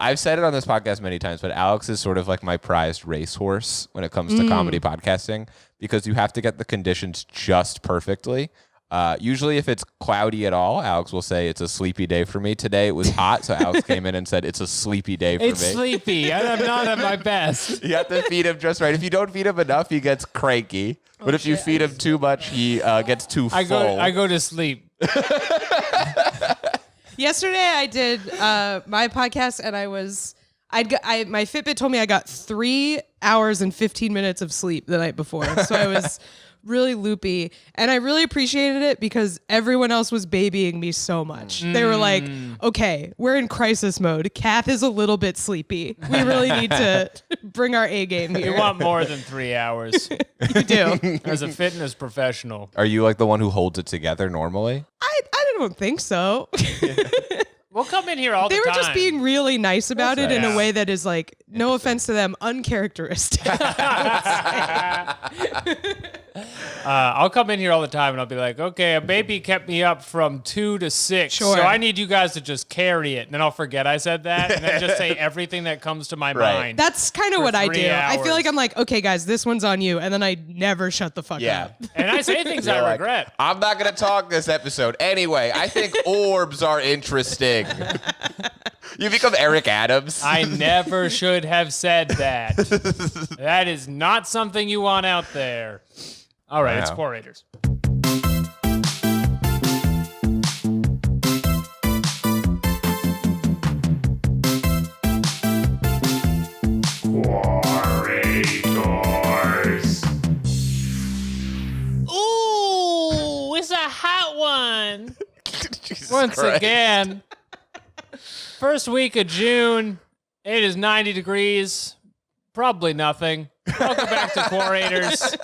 I've said it on this podcast many times, but Alex is sort of like my prized racehorse when it comes to comedy podcasting, because you have to get the conditions just perfectly. Usually if it's cloudy at all, Alex will say it's a sleepy day for me. Today it was hot, so Alex came in and said it's a sleepy day for me. It's sleepy. I'm not at my best. You have to feed him just right. If you don't feed him enough, he gets cranky. But if you feed him too much, he gets too full. I go to sleep. Yesterday I did my podcast, and my Fitbit told me I got 3 hours and 15 minutes of sleep the night before. So I was really loopy, and I really appreciated it because everyone else was babying me so much. They were like, okay, we're in crisis mode. Kath is a little bit sleepy. We really need to bring our A game here. You want more than 3 hours. You do. As a fitness professional. Are you like the one who holds it together normally? I don't think so. We'll come in here all the They time. were just being really nice about it in Yeah. a way that is like, no offense to them, uncharacteristic. I'll come in here all the time and I'll be like, okay, a baby kept me up from 2 to 6. Sure. So I need you guys to just carry it. And then I'll forget I said that and then just say everything that comes to my mind. That's kind of For what I 3 do. I feel hours. like I'm like, okay, guys, this one's on you. And then I never shut the fuck up. And I say things You're I like, regret. I'm not going to talk this episode. Anyway, I think orbs are interesting. You become Eric Adams. I never should have said that. That is not something you want out there. All right, it's Wow. Quorators. Ooh, it's a hot one. Jesus Once Christ. again, first week of June, it is 90 degrees. Probably nothing. Welcome back to Quorators.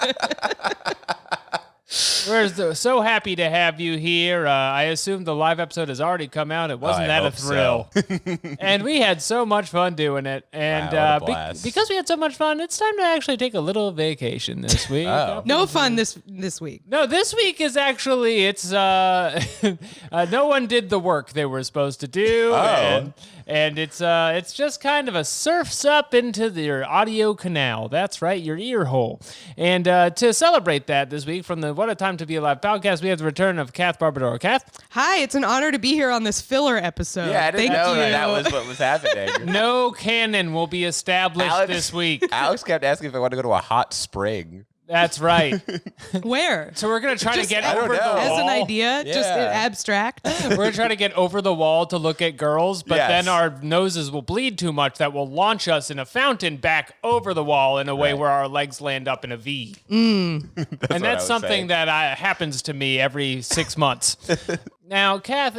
We're so happy to have you here. I assume the live episode has already come out. It wasn't I that a hope thrill. And we had so much fun doing it. And Wow, what a blast. because we had so much fun, it's time to actually take a little vacation this week. Oh. No fun this week. No, this week is actually, it's, no one did the work they were supposed to do. Oh. And it's just kind of a surfs up into your audio canal. That's right, your ear hole. And to celebrate that this week from the What a Time to Be Alive podcast, we have the return of Kath Barbadoro. Kath? Hi, it's an honor to be here on this filler episode. Yeah, I didn't Thank know you. that was what was happening. No canon will be established this week. Alex kept asking if I want to go to a hot spring. That's right. Where? So we're going to try to get I don't over the know. wall. As an idea, just in Yeah. abstract. We're going to try to get over the wall to look at girls, but Yes. then our noses will bleed too much that will launch us in a fountain back over the wall in a way Right. where our legs land up in a V. That's And what I that's was something saying. that happens to me every 6 months. Now, Kath,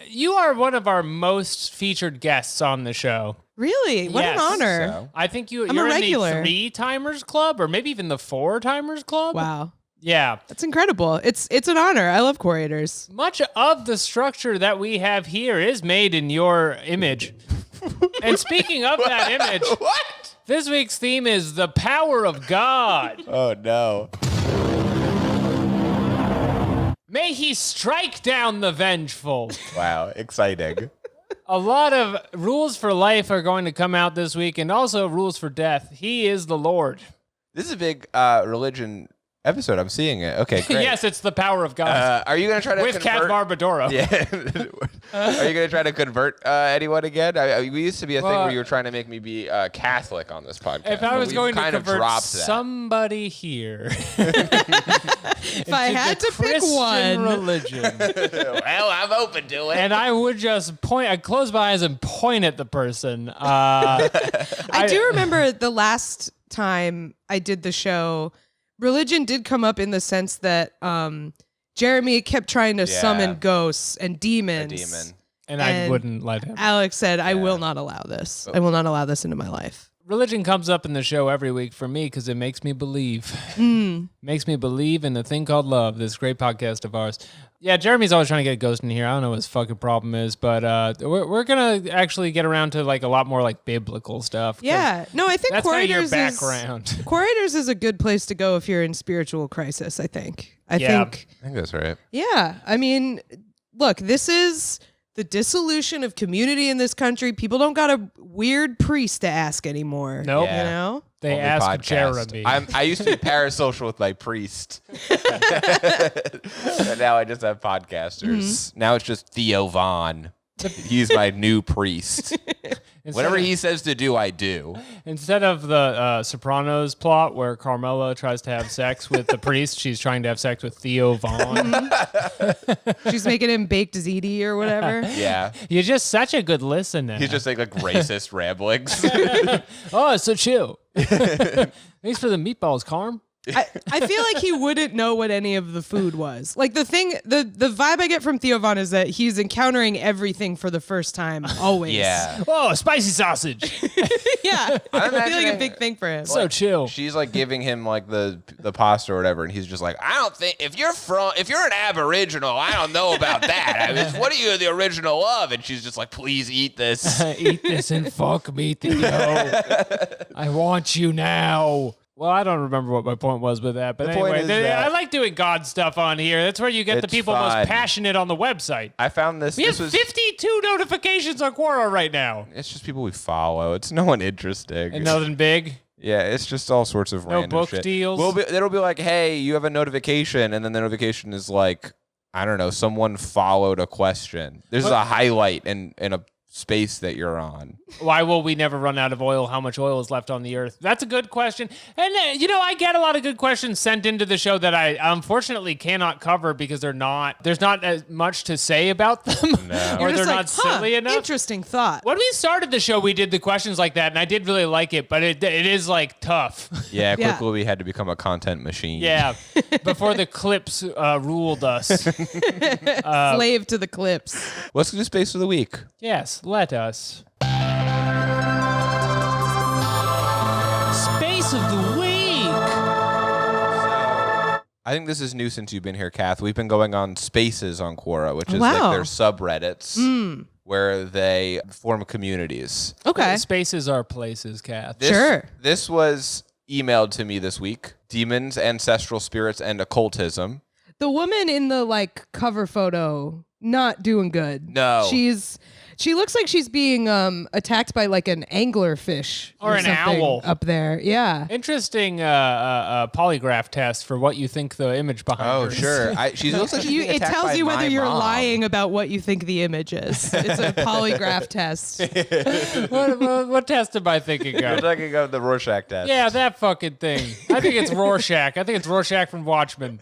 you are one of our most featured guests on the show. Really? What Yes. an honor. So. I think you're a in the regular. 3 timers club or maybe even the 4 timers club. Wow. Yeah. That's incredible. It's an honor. I love Quorators. Much of the structure that we have here is made in your image. And speaking of that image, What? this week's theme is the power of God. Oh, no. May he strike down the vengeful. Wow, exciting. A lot of rules for life are going to come out this week and also rules for death. He is the Lord. This is a big religion episode. I'm seeing it. Okay, great. Yes, it's the power of God. Are you going to try to With Kath convert? Barbadoro. Yeah. Are you going to try to convert anyone again? We used to be a thing where you were trying to make me be Catholic on this podcast. If I but was we've going to kind of convert dropped that. somebody here If I had to pick one. religion, Well, I'm open to it. and I would just point, I'd close my eyes and point at the person. I do remember the last time I did the show, religion did come up in the sense that Jeremy kept trying to Yeah. summon ghosts and demons. A demon. And I wouldn't let him. Alex said, I will not allow this. I will not allow this into my life. Religion comes up in the show every week for me because it makes me believe. Makes me believe in the thing called love, this great podcast of ours. Yeah, Jeremy's always trying to get a ghost in here. I don't know what his fucking problem is, but we're going to actually get around to like a lot more like biblical stuff. 'cause Yeah. No, I think That's kind of your Quorators background. Quorators is a good place to go if you're in spiritual crisis, I think. I Yeah. think, I think that's right. yeah. I mean, look, this is the dissolution of community in this country. People don't got a weird priest to ask anymore. Nope. Yeah. You know? They Only ask podcast. Jeremy. I used to be parasocial with my priest. And now I just have podcasters. Now it's just Theo Vaughn. He's my new priest. Whatever he says to do, I do. Instead of the Sopranos plot where Carmela tries to have sex with the priest, she's trying to have sex with Theo Vaughn. She's making him baked ziti or whatever. Yeah. You're just such a good listener. He's just like racist ramblings. Oh, it's so chill. Thanks for the meatballs, Carm. I feel like he wouldn't know what any of the food was. Like the vibe I get from Theo Vaughn is that he's encountering everything for the first time, always. Yeah. Oh, spicy sausage. Yeah. I'm I feel like a imagining- big thing for him. So chill. She's like giving him like the pasta or whatever, and he's just like, I don't think if you're an Aboriginal, I don't know about that. I mean, what are you the original of? And she's just like, please eat this. Eat this and fuck me, Theo. I want you now. Well, I don't remember what my point was with that, but The point anyway, is that- I like doing God stuff on here. That's where you get the It's people fun. most passionate on the website. I found this. We This have was. 52 notifications on Quora right now. It's just people we follow. It's no one interesting. And nothing big. Yeah, it's just all sorts of No random book shit. deals? It'll be like, hey, you have a notification, and then the notification is like, I don't know, someone followed a question. There's a highlight in a space that you're on. Why will we never run out of oil? How much oil is left on the earth? That's a good question. And, I get a lot of good questions sent into the show that I unfortunately cannot cover because there's not as much to say about them. No. Or You're they're just not silly enough. Interesting thought. When we started the show, we did the questions like that, and I did really like it, but it is like tough. Yeah, Yeah. quickly we had to become a content machine. Yeah, before the clips ruled us. Slave to the clips. Let's do space of the week. Yes, let us. Space of the week. I think this is new since you've been here, Kath. We've been going on spaces on Quora, which is Wow. like their subreddits where they form communities. Okay. Spaces are places, Kath. Sure. This was emailed to me this week. Demons, ancestral spirits, and occultism. The woman in the cover photo, not doing good. No. She looks like she's being attacked by an anglerfish Or an something owl. up there. Yeah. Interesting polygraph test for what you think the image behind her Oh, is. sure. She looks like she's being It attacked tells by you whether my you're mom. lying about what you think the image is. It's a polygraph test. What test am I thinking I'm of? talking of the Rorschach test. Yeah, that fucking thing. I think it's Rorschach. I think it's Rorschach from Watchmen.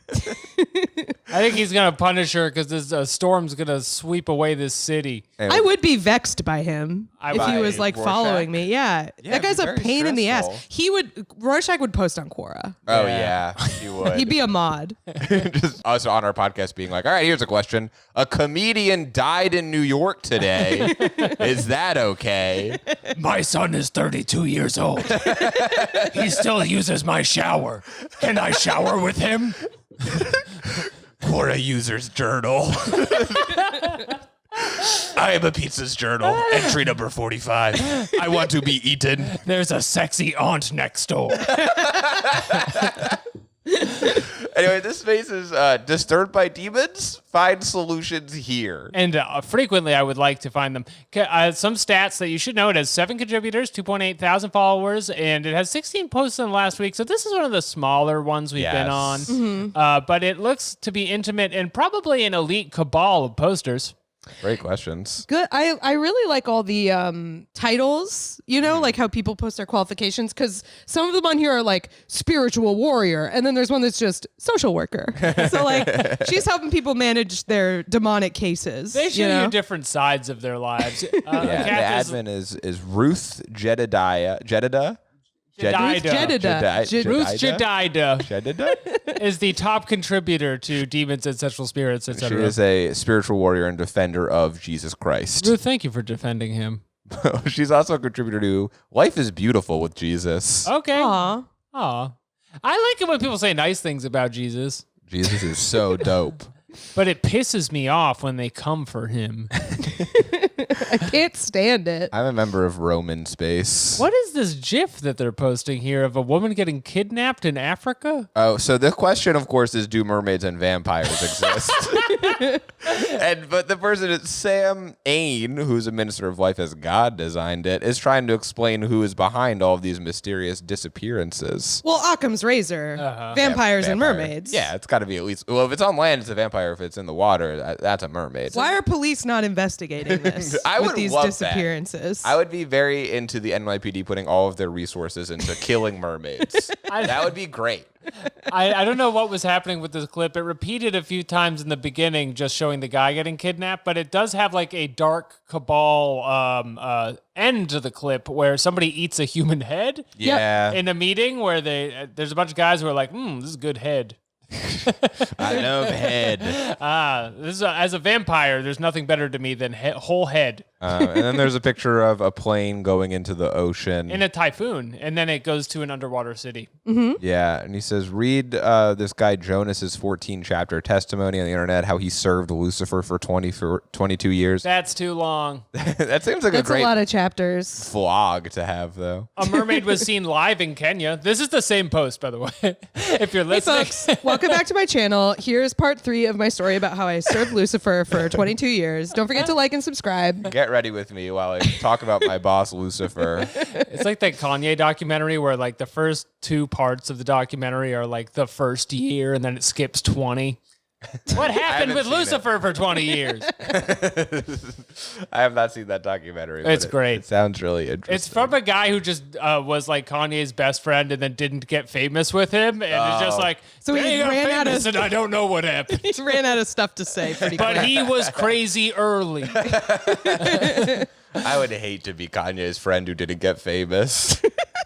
I think he's going to punish her because this storm's going to sweep away this city. And I would be vexed by him if he By was Rorschach? following me. Yeah. Yeah, That guy's it'd a be very pain in the ass. stressful. Rorschach would post on Quora. Oh, Yeah. yeah, he would. He'd be a mod. Just us on our podcast being like, all right, here's a question. A comedian died in New York today. Is that okay? My son is 32 years old. He still uses my shower. Can I shower with him? Quora user's journal. I am a pizza's journal. Entry number 45. I want to be eaten. There's a sexy aunt next door. Anyway, this space is disturbed by demons. Find solutions here. And frequently, I would like to find them. Some stats that you should know: it has 7 contributors, 2.8 thousand followers, and it has 16 posts in the last week. So this is one of the smaller ones we've been on. Yes. But it looks to be intimate and probably an elite cabal of posters. Great questions. Good. I really like all the titles, like how people post their qualifications, because some of them on here are like spiritual warrior, and then there's one that's just social worker. So she's helping people manage their demonic cases. They show you different sides of their lives. Yeah, Kath the admin is Ruth Jedediah. Jedida. Jedida. Ruth Jedida Jedida? is the top contributor to Demons, Ancestral Spirits, She etc. is a spiritual warrior and defender of Jesus Christ. Ruth, thank you for defending him. She's also a contributor to Life is Beautiful with Jesus. Okay. Aw. Aw. I like it when people say nice things about Jesus, Jesus is so dope. but it pisses me off when they come for him. I can't stand it. I'm a member of Roman space. What is this GIF that they're posting here of a woman getting kidnapped in Africa? Oh, so the question, of course, is do mermaids and vampires exist? But the person is Sam Ain, who's a minister of life as God designed it, is trying to explain who is behind all of these mysterious disappearances. Well, Occam's razor, vampires and Vampire. mermaids. Yeah, it's got to be at least. Well, if it's on land, it's a vampire. If it's in the water, that's a mermaid. Why are police not investigating this I with would these love disappearances? I would be very into the NYPD putting all of their resources into killing mermaids. That would be great. I don't know what was happening with this clip. It repeated a few times in the beginning, just showing the guy getting kidnapped, but it does have like a dark cabal end to the clip where somebody eats a human head. Yeah. In a meeting where there's a bunch of guys who are like, this is good head. I love head. As a vampire, there's nothing better to me than whole head. And then there's a picture of a plane going into the ocean. In a typhoon, and then it goes to an underwater city. Yeah, and he says, read this guy Jonas's 14-chapter testimony on the internet, how he served Lucifer for 22 years. That's too long. That seems like That's a great a lot of chapters. vlog to have, though. A mermaid was seen live in Kenya. This is the same post, by the way, if you're Hey listening. folks, welcome back to my channel. Here's part 3 of my story about how I served Lucifer for 22 years. Don't forget to like and subscribe. Get ready with me while I talk about my boss, Lucifer. It's like that Kanye documentary where like the first 2 parts of the documentary are like the first year and then it skips 20. What happened haven't with seen Lucifer for 20 years? I have not seen that documentary. It's but great. It sounds really interesting. It's from a guy who just was like Kanye's best friend and then didn't get famous with him. And it's just like, So he "Then got ran out famous of- and I don't know what happened. He ran out of stuff to say pretty quick. But he was crazy early. I would hate to be Kanye's friend who didn't get famous.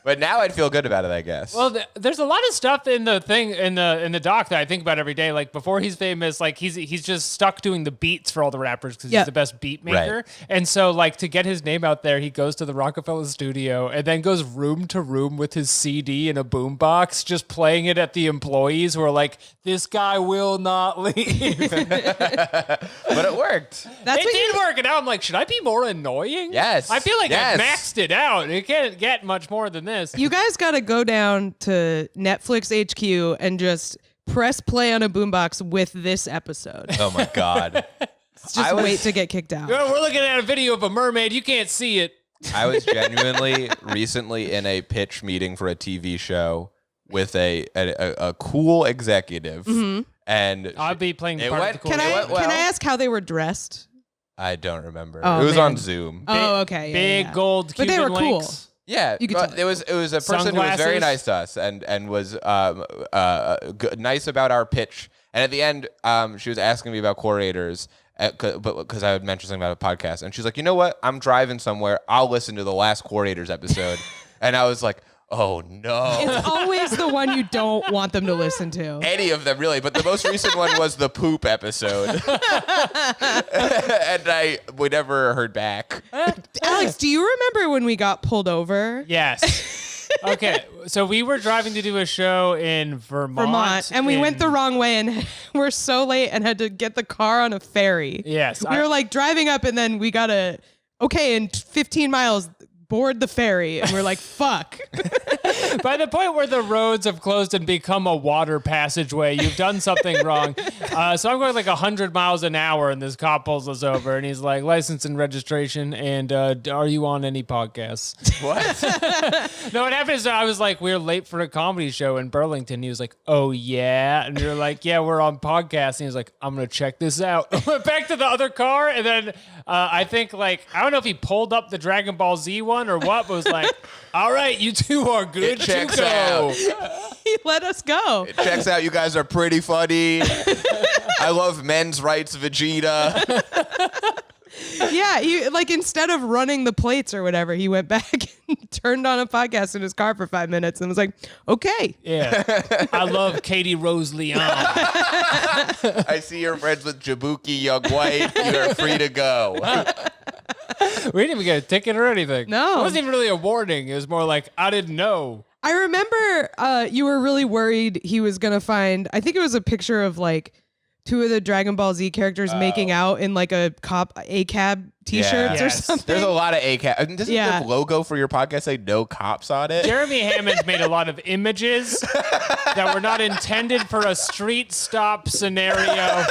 But now I'd feel good about it, I guess. Well, there's a lot of stuff in the thing in the doc that I think about every day. Like before he's famous, like he's just stuck doing the beats for all the rappers because he's the best beat maker. Right. And so like to get his name out there, he goes to the Rockefeller studio and then goes room to room with his CD in a boombox, just playing it at the employees who are like, "This guy will not leave." But it worked. That's It what did work, and now I'm like, should I be more annoying? Yes. I feel like Yes. I maxed it out. It can't get much more than this. You guys got to go down to Netflix HQ and just press play on a boombox with this episode. Oh my God. Just wait to get kicked out. We're looking at a video of a mermaid. You can't see it. I was genuinely recently in a pitch meeting for a TV show with a cool executive. And I'll be playing it part went- of the Can cool. I can I ask how they were dressed? I don't remember. Oh, it was man. on Zoom. Oh, okay. Yeah, Big yeah. gold But Cuban they were cool. links. Yeah, You could but tell. it was a person who was very Sunglasses. nice to us and was nice about our pitch. And at the end, she was asking me about Quorators, because I had mentioned something about a podcast, and she's like, "You know what? I'm driving somewhere. I'll listen to the last Quorators episode." And I was like, "Oh no." It's always the one you don't want them to listen to. Any of them, really. But the most recent one was the poop episode. And we never heard back. Alex, do you remember when we got pulled over? Yes. Okay, so we were driving to do a show in Vermont. And we went the wrong way and we're so late and had to get the car on a ferry. Yes. We were like driving up and then we got in 15 miles, board the ferry. And we're like, fuck. By the point where the roads have closed and become a water passageway, you've done something wrong. So I'm going like 100 miles an hour, and this cop pulls us over, and he's like, "License and registration, and are you on any podcasts?" What? No, what happened is I was like, "We're late for a comedy show in Burlington." He was like, "Oh yeah," and we were like, "Yeah, we're on podcast." And he was like, "I'm gonna check this out." Went back to the other car, and then I think like I don't know if he pulled up the Dragon Ball Z one or what, but was like, "All right, you two are good It to checks go." out. He let us go. Checks out. You guys are pretty funny. I love men's rights, Vegeta. Yeah, he like instead of running the plates or whatever, he went back and turned on a podcast in his car for 5 minutes and was like, "Okay." Yeah, I love Katie Rose Leon. I see you're friends with Jabuki Young White. You are free to go. We didn't even get a ticket or anything. No. It wasn't even really a warning. It was more like, I didn't know. I remember you were really worried he was gonna find. I think it was a picture of like 2 of the Dragon Ball Z characters making out in like a cab T-shirts or Yes. something. There's a lot of ACAB. Doesn't Yeah. the logo for your podcast say no cops on it? Jeremy Hammond's made a lot of images that were not intended for a street stop scenario,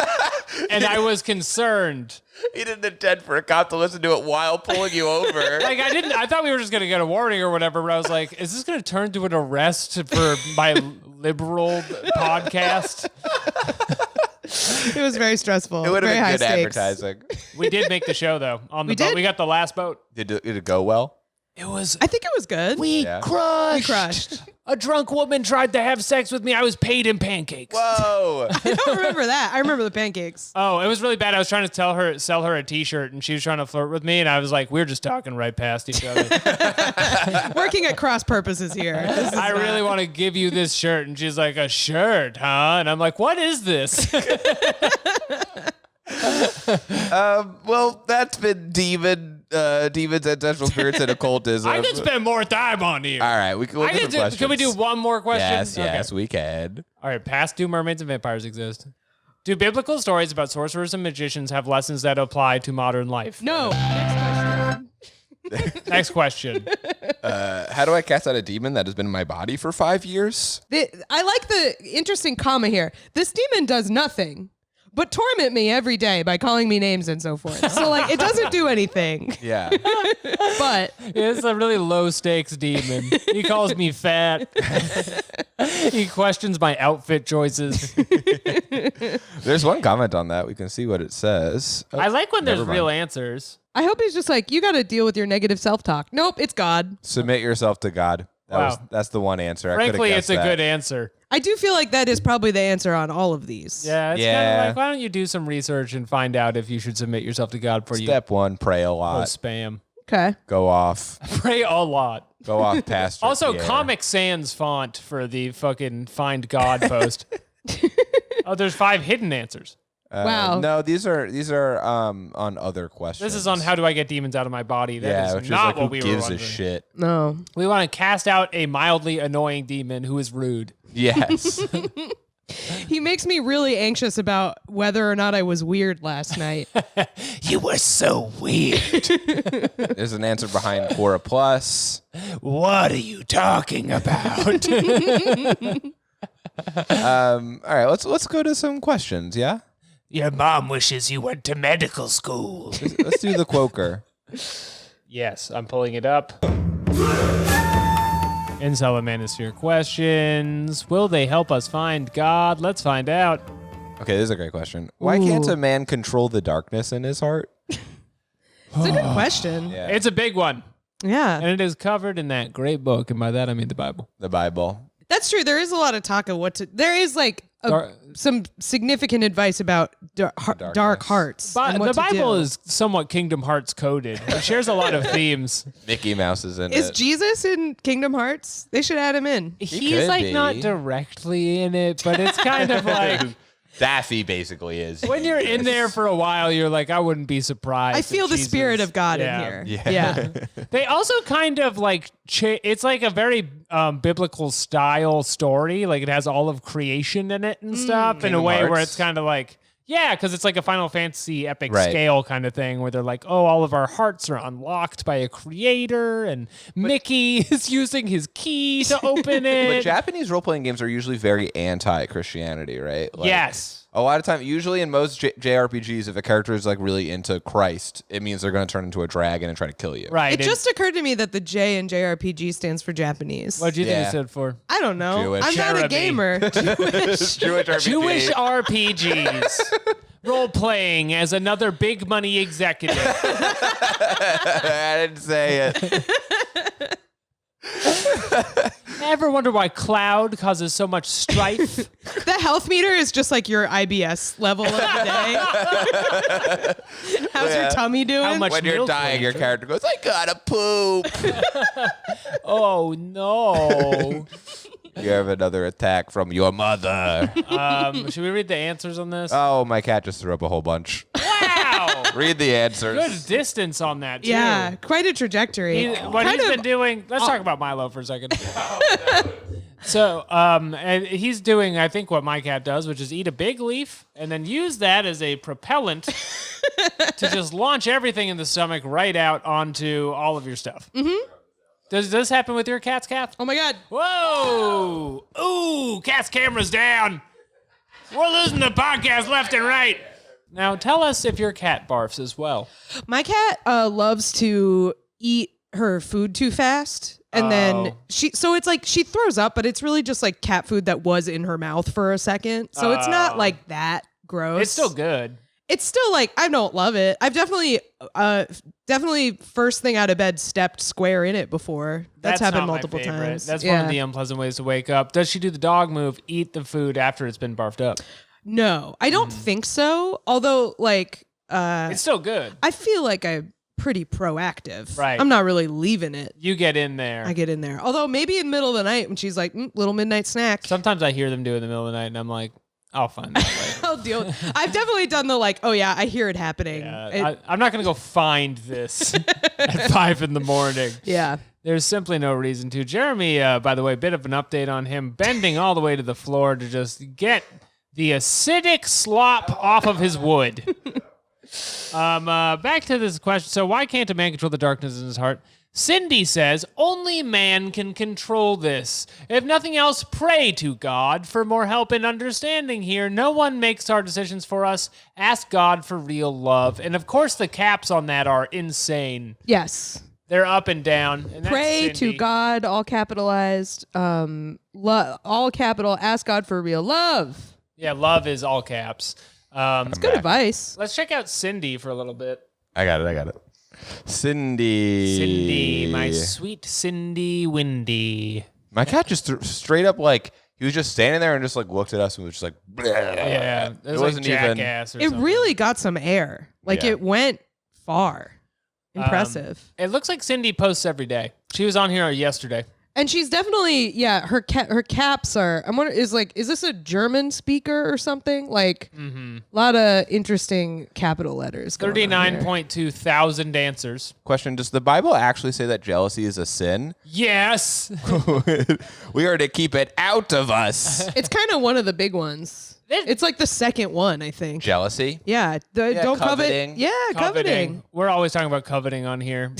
and I was concerned. He didn't intend for a cop to listen to it while pulling you over. Like I thought we were just gonna get a warning or whatever, but I was like, is this gonna turn to an arrest for my liberal podcast? It was very stressful. It would very have high been good stakes. advertising. We did make the show though on the We boat. did? We got the last boat. Did it go well? It was. I think it was good. Yeah. We crushed. A drunk woman tried to have sex with me. I was paid in pancakes. Whoa. I don't remember that. I remember the pancakes. Oh, it was really bad. I was trying to sell her a T-shirt, and she was trying to flirt with me, and I was like, we were just talking right past each other. Working at cross purposes here. This is I really want to give you this shirt, and she's like, a shirt, huh? And I'm like, what is this? Well, that's been demons, ancestral spirits, and occultism. I could spend more time on here. All right, we'll I get could some do, can we do questions. one more question? Yes, Okay. yes, we can. All right, past due mermaids and vampires exist. Do biblical stories about sorcerers and magicians have lessons that apply to modern life? No. Next question. How do I cast out a demon that has been in my body for 5 years? I like the interesting comma here. This demon does nothing but torment me every day by calling me names and so forth. So, like, it doesn't do anything. Yeah. But It's a really low stakes demon. He calls me fat. He questions my outfit choices. There's one comment on that. We can see what it says. Oh, I like when there's never real mind. answers. I hope he's just like, you got to deal with your negative self-talk. Nope, it's God. Submit yourself to God. Wow. That's the one answer. Frankly, I it's a good answer. I do feel like that is probably the answer on all of these. Yeah, it's kind Yeah. of like, why don't you do some research and find out if you should submit yourself to God for you Step one, pray a post lot. spam. Okay. Go off. Pray a lot. Go off past. Also, Pierre. Comic Sans font for the fucking Find God post. Oh, there's 5 hidden answers. Wow. No, these are on other questions. This is on how do I get demons out of my body. That is which not is like what who we were gives a wondering. shit. No. We want to cast out a mildly annoying demon who is rude. Yes. He makes me really anxious about whether or not I was weird last night. You were so weird. There's an answer behind Quora Plus. What are you talking about? All right, let's go to some questions. Yeah, Your mom wishes you went to medical school. let's do the Quoker. Yes, I'm pulling it up. Incel and Manosphere questions. Will they help us find God? Let's find out. Okay, this is a great question. Why can't a man control the darkness in his heart? It's a good question. Yeah, It's a big one, Yeah. and it is covered in that great book, and by that I mean the Bible. the Bible. That's true. There is a lot of talk of what to. There is like some significant advice about dark hearts. and what the to Bible do. is somewhat Kingdom Hearts coded. It shares a lot of themes. Mickey Mouse is in Is it. Jesus in Kingdom Hearts? They should add him in. He's could like be. not directly in it, but it's kind of like Daffy basically is. when you're in there for a while, you're like, I wouldn't be surprised. I if feel the Jesus- spirit of God Yeah. in here. Yeah. Yeah. They also kind of like it's like a very biblical style story. Like it has all of creation in it and stuff in a Kingdom way where Hearts? it's kind of like. Yeah, because it's like a Final Fantasy epic Right. scale kind of thing where they're like, oh, all of our hearts are unlocked by a creator, and Mickey is using his key to open But it. Japanese role-playing games are usually very anti-Christianity, right? Like, Yes. A lot of time, usually in most JRPGs, if a character is like really into Christ, it means they're going to turn into a dragon and try to kill you. Right. It and- just occurred to me that the J in JRPG stands for Japanese. what do you think Yeah. it stood for? I don't know. Jewish. I'm not a Jeremy. gamer. Jewish. Jewish RPG. Jewish RPGs. Role playing as another big money executive. I didn't say it. Ever wonder why Cloud causes so much strife? The health meter is just like your IBS level of the day. How's your tummy doing? How much When you're milk dying, will your you character goes, I gotta poop. Oh no. You have another attack from your mother. Should we read the answers on this? Oh, my cat just threw up a whole bunch. Wow. Read the answers. Good distance on that, too. Yeah, quite a trajectory. What Kind he's of- been doing. Let's talk about Milo for a second. So, and he's doing, I think, what my cat does, which is eat a big leaf and then use that as a propellant to just launch everything in the stomach right out onto all of your stuff. Mm-hmm. Does this happen with your cats, Kath? Oh my God. Whoa! Ooh, Kath's camera's down. We're losing the podcast left and right. Now, tell us if your cat barfs as well. My cat loves to eat her food too fast. And then it's like she throws up, but it's really just like cat food that was in her mouth for a second. So it's not like that gross. It's still good. It's still like, I don't love it. I've definitely first thing out of bed stepped square in it before. That's happened multiple times. That's one of the unpleasant ways to wake up. Does she do the dog move, eat the food after it's been barfed up? No, I don't think so. Although like, it's still good. I feel like I'm pretty proactive. Right. I'm not really leaving it. You get in there. I get in there. Although maybe in the middle of the night when she's like, little midnight snack. Sometimes I hear them do it in the middle of the night and I'm like, I'll find that later. I'll deal with I've definitely done the like, oh yeah, I hear it happening. Yeah, I'm not going to go find this at 5 a.m. Yeah. There's simply no reason to. Jeremy, by the way, bit of an update on him bending all the way to the floor to just get the acidic slop off of his wood. Back to this question. So why can't a man control the darkness in his heart? Cindy says, only man can control this. If nothing else, pray to God for more help and understanding here. No one makes our decisions for us. Ask God for real love. And of course, the caps on that are insane. Yes. They're up and down. And Pray to God, all capitalized. All capital, ask God for real love. Yeah, love is all caps. It's good advice. Let's check out Cindy for a little bit. I got it. Cindy, my sweet Cindy Windy. My cat just straight up like he was just standing there and just like looked at us and was just like, bleh. Yeah, it wasn't even. It really got some air. Like it went far. Impressive. It looks like Cindy posts every day. She was on here yesterday. And she's definitely, her caps are, I'm wondering, is this a German speaker or something? Like, a lot of interesting capital letters. 39.2 thousand answers. Question, does the Bible actually say that jealousy is a sin? Yes. We are to keep it out of us. It's kind of one of the big ones. It's like the second one, I think. Jealousy? Yeah. Don't coveting. covet. Yeah, coveting. We're always talking about coveting on here.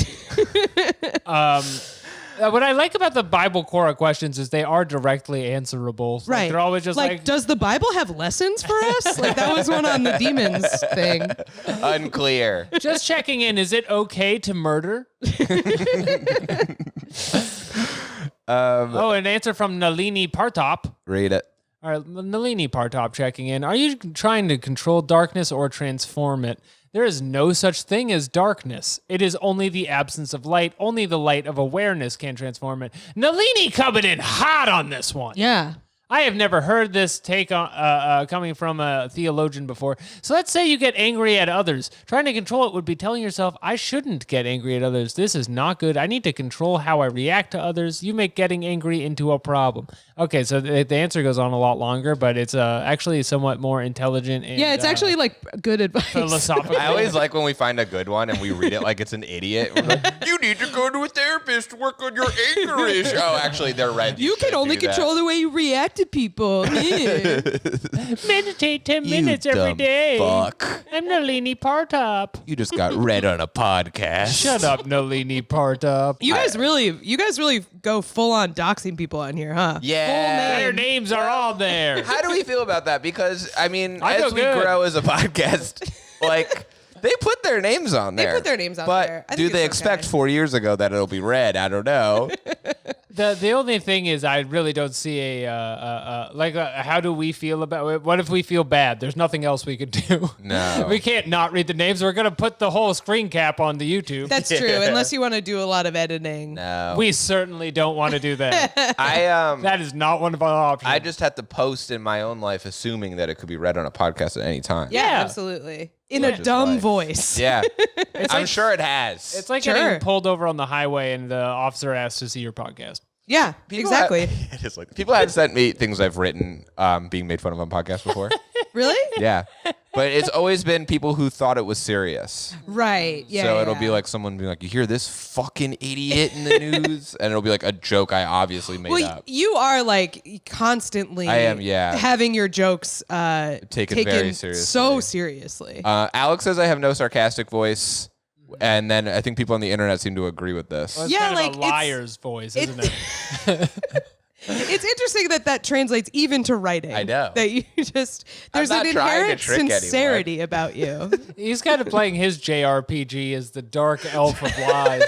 What I like about the Bible Quora questions is they are directly answerable. Right. Like they're always just like, does the Bible have lessons for us? Like that was one on the demons thing. Unclear. Just checking in. Is it okay to murder? An answer from Nalini Partop. Read it. All right, Nalini Partop checking in. Are you trying to control darkness or transform it? There is no such thing as darkness. It is only the absence of light. Only the light of awareness can transform it. Nalini coming in hot on this one. Yeah. I have never heard this take on, coming from a theologian before. So let's say you get angry at others. Trying to control it would be telling yourself, I shouldn't get angry at others. This is not good. I need to control how I react to others. You make getting angry into a problem. Okay, so the answer goes on a lot longer, but it's actually somewhat more intelligent. And, it's actually like good advice. Philosophical. I always like when we find a good one and we read it like it's an idiot. We're like, you need to go to a therapist to work on your anger issue. Oh, actually, they're right. You can only control the way you react to people. Meditate 10 minutes every day. Fuck. I'm Nalini Partop. You just got read on a podcast. Shut up, Nalini Partop. You guys really go full on doxing people on here, huh? Yeah. Their names are all there. How do we feel about that? Because, I mean, I feel as we good. grow as a podcast, like, they put their names on there. They put their names out but there. I do think they it's expect okay. 4 years ago that it'll be read? I don't know. The only thing is, I really don't see how do we feel about it? What if we feel bad? There's nothing else we could do. No. We can't not read the names. We're going to put the whole screen cap on the YouTube. That's true, unless you want to do a lot of editing. No. We certainly don't want to do that. That is not one of our options. I just had to post in my own life assuming that it could be read on a podcast at any time. Yeah, absolutely. In a Just dumb like- voice. Yeah. It's I'm like- sure it has. It's like Sure. getting pulled over on the highway and the officer asks to see your podcast. Yeah, exactly. It is like people have sent me things I've written being made fun of on podcasts before. Really? Yeah. But it's always been people who thought it was serious. Right. Yeah. So it'll be like someone being like, you hear this fucking idiot in the news? And it'll be like a joke I obviously made up. You are like constantly I am, yeah. having your jokes Taken very seriously. So seriously. Alex says I have no sarcastic voice. And then I think people on the internet seem to agree with this. Well, it's kind of a liar's voice, isn't it? It's interesting that translates even to writing. I know. That you just, there's an inherent sincerity about you. He's kind of playing his JRPG as the dark elf of lies.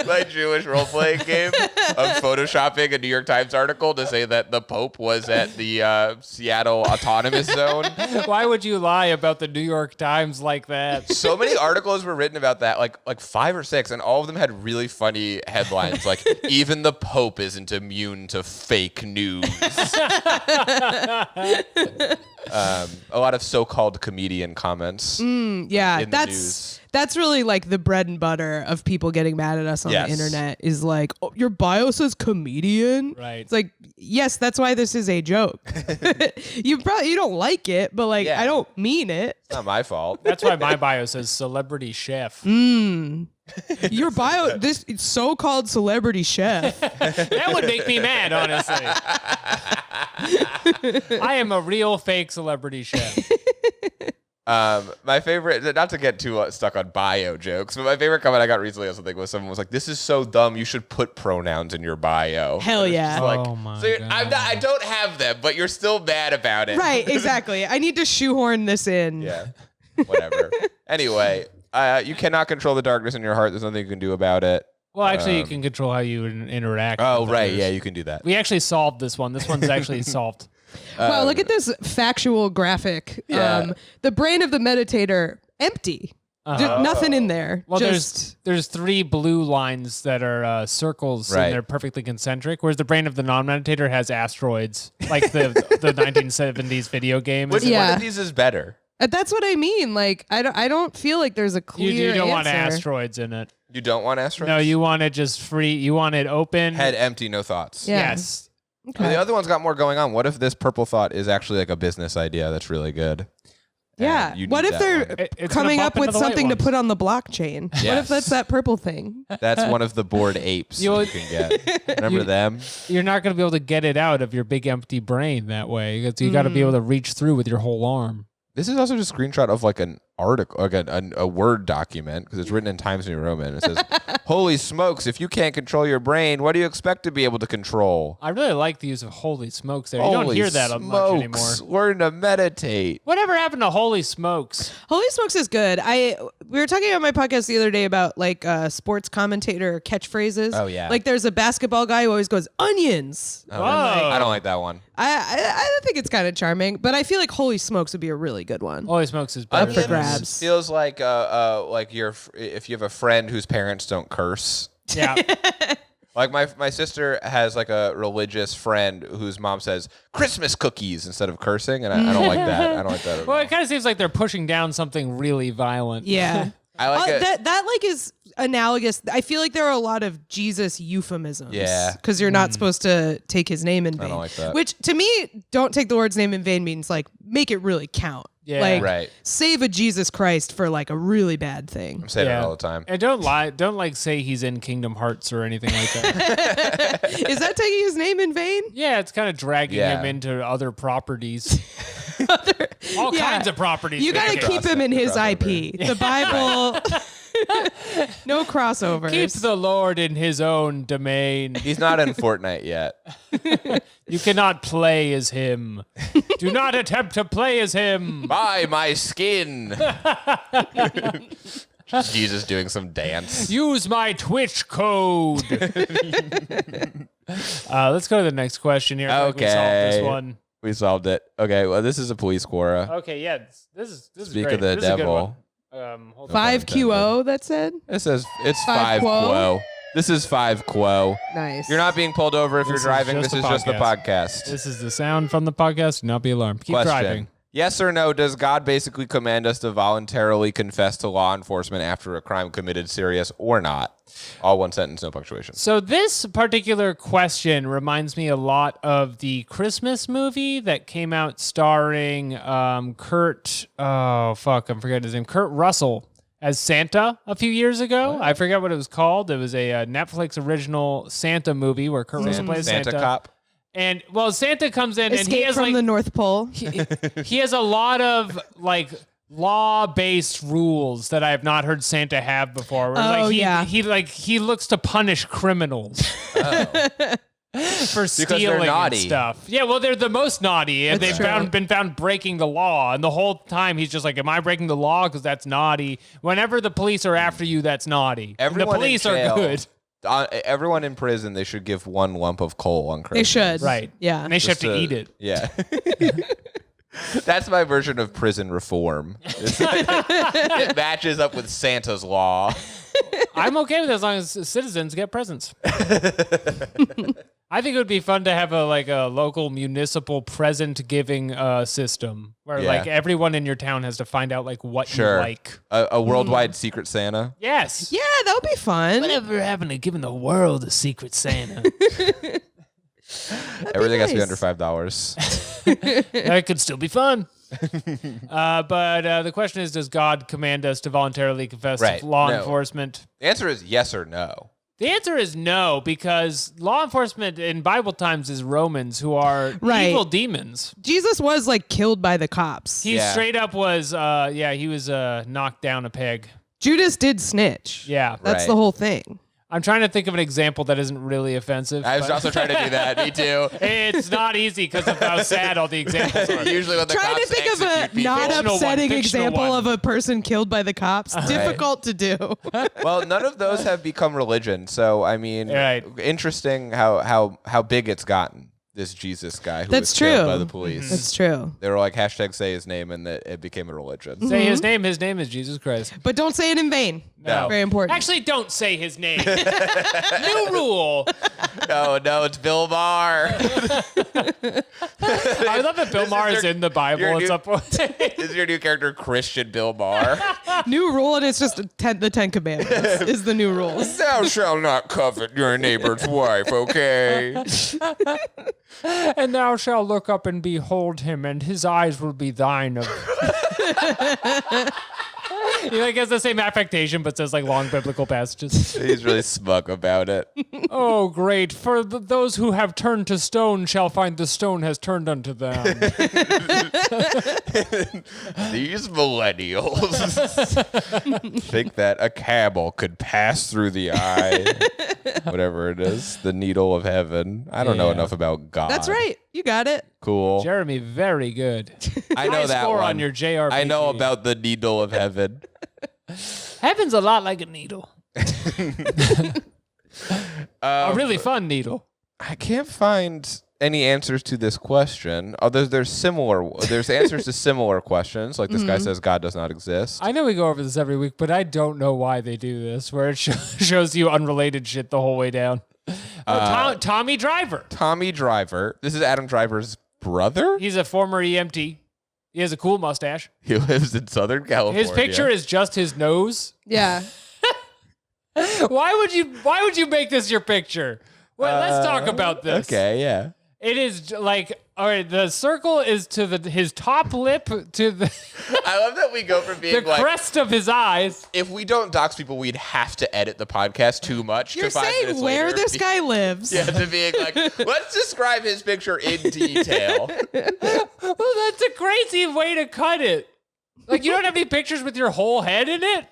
My Jewish role-playing game of photoshopping a New York Times article to say that the Pope was at the Seattle Autonomous Zone. Why would you lie about the New York Times like that? So many articles were written about that, like 5 or 6, and all of them had really funny headlines, like even the Pope isn't immune to fake news. A lot of so-called comedian comments. Yeah, that's really like the bread and butter of people getting mad at us on the internet is like, oh, your bio says comedian. Right. It's like, yes, that's why this is a joke. You don't like it, but like, I don't mean it. It's not my fault. That's why my bio says celebrity chef. Your bio, this so-called celebrity chef. That would make me mad, honestly. I am a real fake celebrity chef. My favorite, not to get too stuck on bio jokes, but my favorite comment I got recently on something was someone was like, "This is so dumb. You should put pronouns in your bio." Hell yeah! Like, oh my so God. I don't have them, but you're still mad about it. Right? Exactly. I need to shoehorn this in. Yeah. Whatever. Anyway, you cannot control the darkness in your heart. There's nothing you can do about it. Well, actually, you can control how you interact. Oh, with right. others. Yeah, you can do that. We actually solved this one. This one's actually solved. Wow, look at this factual graphic. Yeah. The brain of the meditator, empty. Nothing in there. Well, just there's 3 blue lines that are circles, Right. and they're perfectly concentric, whereas the brain of the non-meditator has asteroids, like the 1970s video game. Which one Yeah. of these is better? That's what I mean. Like, I don't feel like there's a clear You don't want answer. asteroids in it. You don't want asteroids? No, you want it just free. You want it open. Head empty, no thoughts. Yeah. Yes. Okay. The other one's got more going on. What if this purple thought is actually like a business idea that's really good? Yeah. And you What need if that they're one. It's coming gonna up bump with into the white something to ones. put on the blockchain? What Yes. if that's that purple thing? That's one of the bored apes you can get. Remember them? You're not going to be able to get it out of your big empty brain that way. Because you got to be able to reach through with your whole arm. This is also just a screenshot of like an article, like a Word document, because it's written in Times New Roman. It says, "Holy smokes! If you can't control your brain, what do you expect to be able to contrul?" I really like the use of holy smokes there. You don't Holy hear that much anymore. smokes, learn to meditate. Whatever happened to holy smokes? Holy smokes is good. We were talking on my podcast the other day about like sports commentator catchphrases. Oh, yeah. Like there's a basketball guy who always goes onions. Oh, Whoa. I don't like that one. I think it's kind of charming, but I feel like holy smokes would be a really good one. Holy smokes is better. for Onions grabs. feels like if you have a friend whose parents don't curse. Yeah. Like my sister has like a religious friend whose mom says Christmas cookies instead of cursing, and I don't like that. I don't like that at Well, all. it kind of seems like they're pushing down something really violent. Yeah. I like it. That like is analogous. I feel like there are a lot of Jesus euphemisms. Yeah. Because you're not supposed to take his name in vain. don't like that. Which to me, don't take the Lord's name in vain means like make it really count. Yeah. Like Right. save a Jesus Christ for like a really bad thing. I'm saying it all the time. And don't lie. Don't like say he's in Kingdom Hearts or anything like that. Is that taking his name in vain? Yeah, it's kind of dragging Yeah. him into other properties. All Yeah. kinds of properties. You got to keep him in his IP. The Bible. No crossovers. Keep the Lord in his own domain. He's not in Fortnite yet. You cannot play as him. Do not attempt to play as him. Buy my skin. Just Jesus doing some dance. Use my Twitch code. Let's go to the next question here. I think we solved this Okay. one. We solved it. Okay, well, this is a police quora. Okay, yeah, this is Speak great. of the This is a good devil. one. Hold on. 5QO, that said? It says it's Five 5 quo. quo. This is 5 quo. Nice. You're not being pulled over if This you're is driving. just This the is just the podcast. podcast. This is the sound from the podcast. Do not be alarmed. Keep Question. driving. Yes or no, does God basically command us to voluntarily confess to law enforcement after a crime committed, serious or not? All one sentence, no punctuation. So this particular question reminds me a lot of the Christmas movie that came out starring Kurt Russell as Santa a few years ago. What? I forget what it was called. It was a Netflix original Santa movie where Kurt Russell plays Santa. Cop. And Santa comes in Escape and he has from the North Pole. he has a lot of law-based rules that I have not heard Santa have before. Where, he looks to punish criminals for stealing and stuff. Yeah, well, they're the most naughty, and they've been found breaking the law. And the whole time he's just like, "Am I breaking the law? Because that's naughty." Whenever the police are after you, that's naughty. The police are good. Everyone in prison, they should give one lump of coal on Christmas. They should. Right. Yeah. And they should have to eat it. Yeah. That's my version of prison reform. It matches up with Santa's law. I'm okay with it as long as citizens get presents. I think it would be fun to have a local municipal present giving system where everyone in your town has to find out what you like. A worldwide Secret Santa. Yes. Yeah, that would be fun. Whatever happened to giving the world a Secret Santa? Everything has to be under $5. That could still be fun. But the question is, does God command us to voluntarily confess to law enforcement? The answer is yes or no. The answer is no, because law enforcement in Bible times is Romans, who are evil demons. Jesus was killed by the cops. He straight up was, he was knocked down a peg. Judas did snitch. Yeah. That's the whole thing. I'm trying to think of an example that isn't really offensive. I was also trying to do that. Me too. It's not easy because of how sad all the examples are. Usually when the trying cops to think of a people. not upsetting example of a person killed by the cops. Difficult to do. Well, none of those have become religion. So, I mean, interesting how big it's gotten. This Jesus guy who was killed by the police. That's true. They were like, #say his name, and it became a religion. Say his name. His name is Jesus Christ. But don't say it in vain. No. Very important. Actually, don't say his name. New rule. No, it's Bill Maher. I love that Bill Maher is in the Bible at some point. This is your new character, Christian Bill Maher. New rule, and it's just the 10 Commandments is the new rule. Thou shalt not covet your neighbor's wife, okay? And thou shalt look up and behold him, and his eyes will be thine. He has the same affectation, but says long biblical passages. He's really smug about it. Oh, great. For those who have turned to stone shall find the stone has turned unto them. These millennials think that a camel could pass through the eye. Whatever it is. The needle of heaven. I don't know enough about God. That's right. You got it. Cool. Jeremy, very good. I know that score one. On your JRPG. I know about the needle of heaven. Heaven's a lot like a needle. A really fun needle. I can't find any answers to this question. Although there's answers to similar questions. Like this guy says God does not exist. I know we go over this every week, but I don't know why they do this, where it shows you unrelated shit the whole way down. Tommy Driver. Tommy Driver. This is Adam Driver's brother? He's a former EMT. He has a cool mustache. He lives in Southern California. His picture is just his nose. Yeah. Why would you make this your picture? Well, let's talk about this. Okay, yeah. It is all right, the circle is to his top lip to the I love that we go from being the crest of his eyes. If we don't dox people, we'd have to edit the podcast too much. You're to 5 saying minutes where later this guy lives. Yeah, to being let's describe his picture in detail. Well, that's a crazy way to cut it. You don't have any pictures with your whole head in it?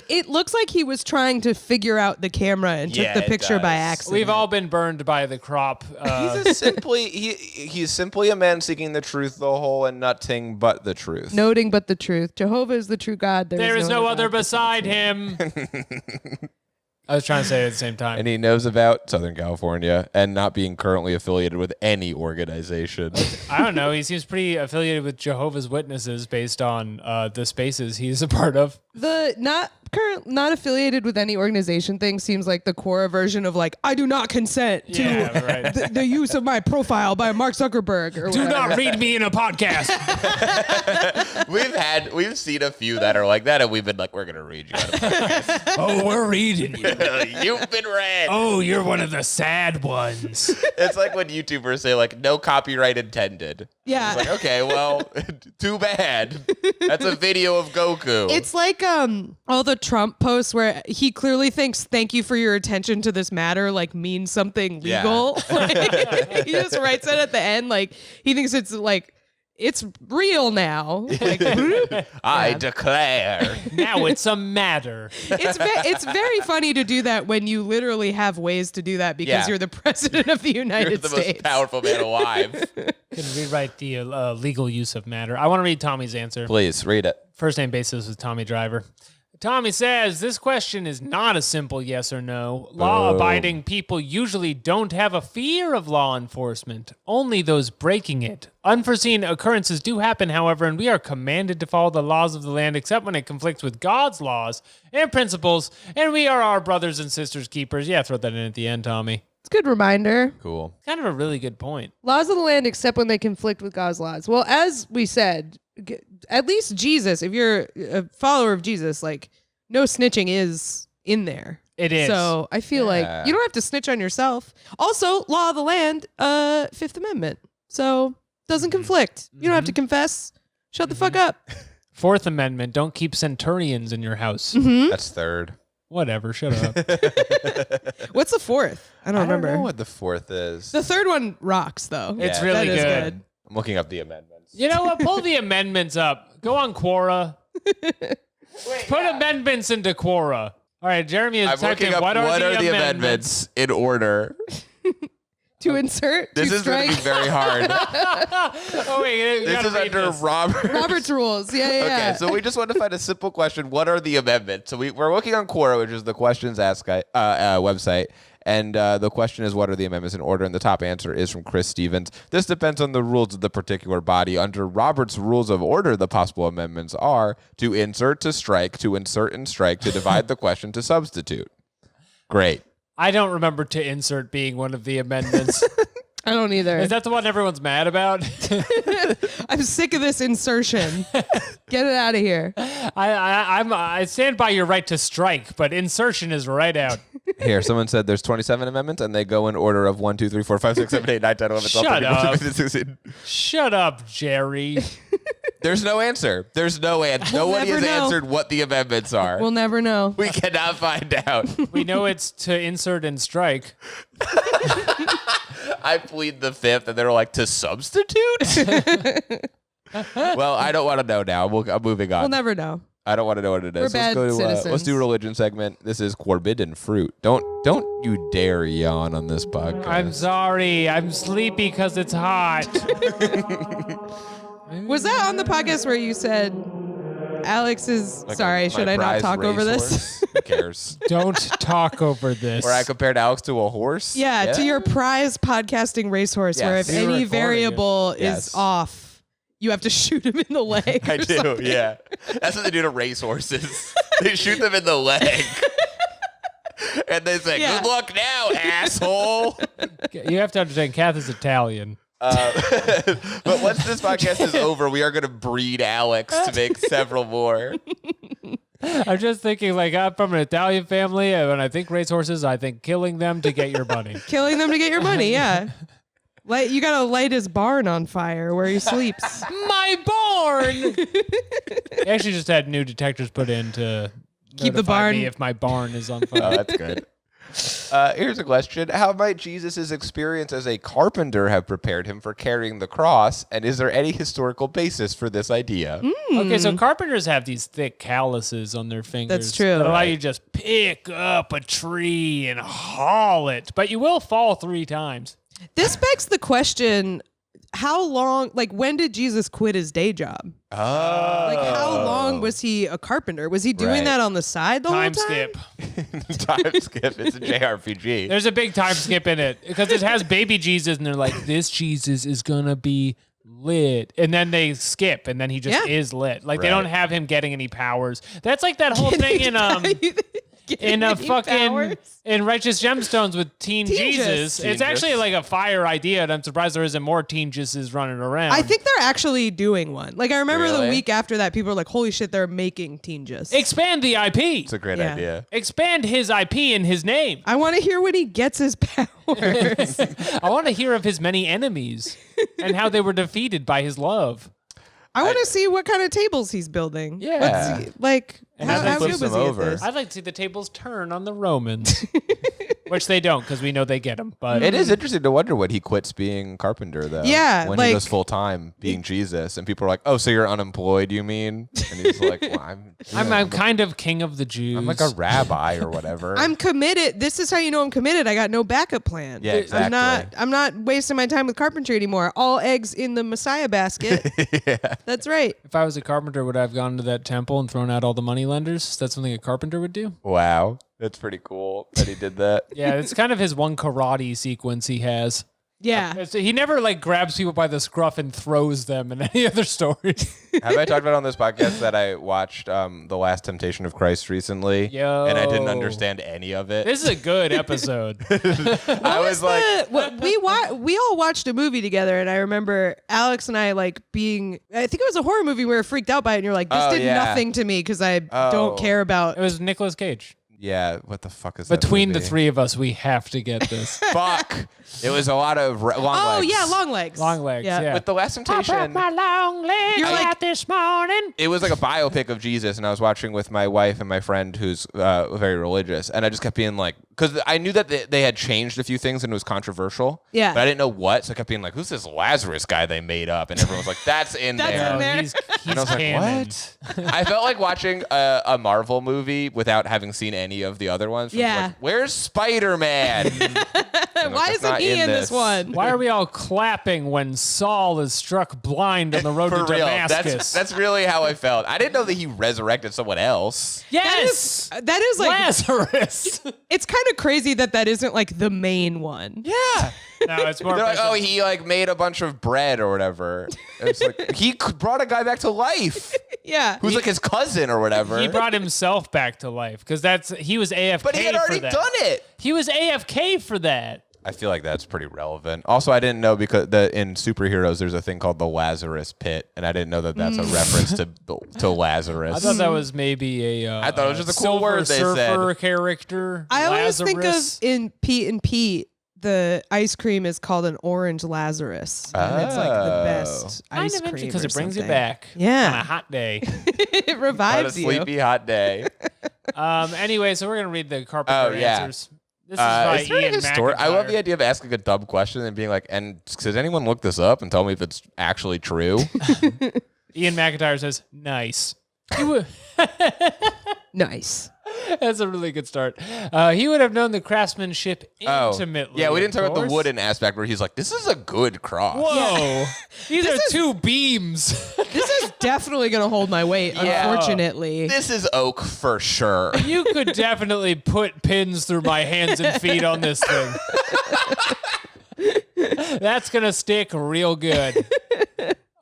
It looks like he was trying to figure out the camera and took the picture by accident. We've all been burned by the crop. He's simply a man seeking the truth, the whole and nothing but the truth. Noting but the truth. Jehovah is the true God. There is no other beside him. I was trying to say it at the same time. And he knows about Southern California and not being currently affiliated with any organization. I don't know. He seems pretty affiliated with Jehovah's Witnesses based on the spaces he's a part of. The not not affiliated with any organization thing seems like the Quora version of like, I do not consent to the use of my profile by Mark Zuckerberg or Do whatever. not read me in a podcast. We've seen a few that are like that, and we've been like, we're gonna read you. Oh, we're reading you. You've been read. Oh, you're one of the sad ones. It's like when YouTubers say like, no copyright intended. Yeah. It's like, okay, well, too bad. That's a video of Goku. It's like all the Trump posts where he clearly thinks "thank you for your attention to this matter" like means something legal. Like, he just writes it at the end like he thinks it's like it's real now. Like, I declare. Now it's a matter. it's very funny to do that when you literally have ways to do that because Yeah. you're the president of the United You're the States. most powerful man alive. Can rewrite the legal use of matter. I want to read Tommy's answer. Please read it. First name basis with Tommy Driver. Tommy says, this question is not a simple yes or no. Law-abiding people usually don't have a fear of law enforcement, only those breaking it. Unforeseen occurrences do happen, however, and we are commanded to follow the laws of the land except when it conflicts with God's laws and principles, and we are our brothers and sisters keepers. Yeah, throw that in at the end, Tommy. It's a good reminder. Cool. Kind of a really good point. Laws of the land except when they conflict with God's laws. Well, as we said, at least Jesus, if you're a follower of Jesus, like no snitching is in there. It is. So I feel like you don't have to snitch on yourself. Also, law of the land, Fifth Amendment. So doesn't conflict. You don't have to confess. Shut the fuck up. Fourth Amendment, don't keep centurions in your house. That's third. Whatever, shut up. What's the fourth? I don't remember. I don't know what the fourth is. The third one rocks though. It's Yeah, really that is good. I'm looking up the amendments. You know what? Pull the amendments up. Go on Quora. Put amendments into Quora. All right, Jeremy is I'm typing, looking up what are the amendments? in order. To insert. This to is going to strike. be very hard. Oh, wait, you This gotta is read under this. Robert's rules. Yeah, yeah. Okay, so we just want to find a simple question. What are the amendments? So we're looking on Quora, which is the questions ask website. And the question is, what are the amendments in order? And the top answer is from Chris Stevens. This depends on the rules of the particular body. Under Robert's rules of order, the possible amendments are to insert, to strike, to insert and strike, to divide the question, to substitute. Great. I don't remember to insert being one of the amendments. I don't either. Is that the one everyone's mad about? I'm sick of this insertion. Get it out of here. I stand by your right to strike, but insertion is right out. Here, someone said there's 27 amendments, and they go in order of 1, 2, 3, 4, 5, 6, 7, 8, 9, 10, 11, 12, Shut 13, 14, up. 15, 16. Shut up, Jerry. There's no answer. There's no answer. We'll Nobody never has know. answered what the amendments are. We'll never know. We cannot find out. We know it's to insert and strike. I plead the fifth, and they're like, to substitute? Well, I don't want to know now. I'm moving on. We'll never know. I don't want to know what it is. We're bad let's citizens. do religion segment. This is forbidden fruit. Don't you dare yawn on this podcast. I'm sorry. I'm sleepy because it's hot. Was that on the podcast where you said Alex is Like sorry? my Should I not prized talk over this? racehorse? Who cares? Don't talk over this. Where I compared Alex to a horse? Yeah, to your prize podcasting racehorse, where if Yes. We were any recording variable Yes. is off, you have to shoot him in the leg. I or do, something. yeah. That's what they do to racehorses. They shoot them in the leg. And they say, Yeah. good luck now, asshole. You have to understand, Kath is Italian. But once this podcast is over, we are going to breed Alex to make several more. I'm just thinking, like, I'm from an Italian family, and when I think racehorses, I think killing them to get your money. Killing them to get your money. Yeah. You gotta light his barn on fire where he sleeps. My barn! They actually just had new detectors put in to Keep the notify barn- me if my barn is on Oh, fire. that's good. Here's a question. How might Jesus' experience as a carpenter have prepared him for carrying the cross? And is there any historical basis for this idea? Okay, so carpenters have these thick calluses on their fingers. That's true. That allow you to just pick up a tree and haul it, but you will fall 3 times. This begs the question: how long? Like, when did Jesus quit his day job? Oh. Like, how long was he a carpenter? Was he doing Right. that on the side the Time whole time? skip. Time skip. It's a JRPG. There's a big time skip in it because it has baby Jesus, and they're like, this Jesus is going to be lit, and then they skip, and then he just is lit. Like they don't have him getting any powers. That's like that whole thing in a fucking powers? In Righteous Gemstones with Teen Jesus. It's actually like a fire idea, and I'm surprised there isn't more Teen Jesuses running around. I think they're actually doing one. Like I remember Really? the week after that, people were like, "Holy shit, they're making Teen Jus." Expand the IP. It's a great idea. Expand his IP and his name. I want to hear when he gets his powers. I want to hear of his many enemies and how they were defeated by his love. I want to see what kind of tables he's building. Yeah. Let's see, like And how how good flips was them he over. at this? I'd like to see the tables turn on the Romans, which they don't because we know they get them. But It is interesting to wonder when he quits being carpenter, though. Yeah, when like- he goes full time being Jesus, and people are like, "Oh, so you're unemployed? You mean?" And he's like, "Well, I'm kind of king of the Jews. I'm like a rabbi or whatever." I'm committed. This is how you know I'm committed. I got no backup plan. Yeah, exactly. I'm not wasting my time with carpentry anymore. All eggs in the Messiah basket. That's right. If I was a carpenter, would I have gone to that temple and thrown out all the moneylenders? That's something a carpenter would do. Wow, that's pretty cool that he did that. Yeah, it's kind of his one karate sequence he has. Yeah. He never like grabs people by the scruff and throws them in any other stories. Have I talked about on this podcast that I watched The Last Temptation of Christ recently? Yo. And I didn't understand any of it. This is a good episode. I was like, We all watched a movie together, and I remember Alex and I like being. I think it was a horror movie. We were freaked out by it, and you're like, "This did nothing to me because I don't care about." It was Nicolas Cage. yeah, what the fuck is that Between the movie? three of us, we have to get this. Fuck. It was a lot of long Oh legs. yeah, long legs. Long legs, yeah. With The Last Temptation, long legs You're like- out this morning. it was like a biopic of Jesus, and I was watching with my wife and my friend who's very religious, and I just kept being like, because I knew that they had changed a few things and it was controversial, Yeah. but I didn't know what, so I kept being like, who's this Lazarus guy they made up? And everyone was like, that's in That's there. in there. He's And I was like, canon. what? I felt like watching a Marvel movie without having seen any of the other ones. Yeah. Like, where's Spider-Man? Why isn't he in this one? Why are we all clapping when Saul is struck blind on the road For to real. Damascus? That's really how I felt. I didn't know that he resurrected someone else. yes, That is like Lazarus. it's kind of crazy that isn't like the main one. Yeah. No, it's more. They're like, impressive. oh, he like made a bunch of bread or whatever. It's like he brought a guy back to life Yeah. who's like his cousin or whatever. He brought himself back to life because he was AFK. but he had already for that. done it. He was AFK for that. I feel like that's pretty relevant. Also, I didn't know because in superheroes there's a thing called the Lazarus Pit, and I didn't know that that's a reference to Lazarus. I thought that was maybe a. I thought it was just a cool Silver word they Surfer said. character. I always think of Lazarus. in Pete and Pete, the ice cream is called an orange Lazarus. And it's like the best Kind ice of cream because or it brings you something. back. Yeah. on a hot day. It On a revives you. sleepy hot day. Anyway, so we're gonna read the Carpenter Oh, yeah. answers. This is by Is there Ian any story? I love McIntyre. the idea of asking a dumb question and being like, "And does anyone look this up and tell me if it's actually true?" Ian McIntyre says, "Nice." He would- Nice. That's a really good start. He would have known the craftsmanship intimately. Yeah, we didn't of talk about the course. wooden aspect where he's like, "This is a good cross." Whoa, these are two beams. This is definitely going to hold my weight, Yeah. unfortunately. This is oak for sure. You could definitely put pins through my hands and feet on this thing. That's gonna stick real good.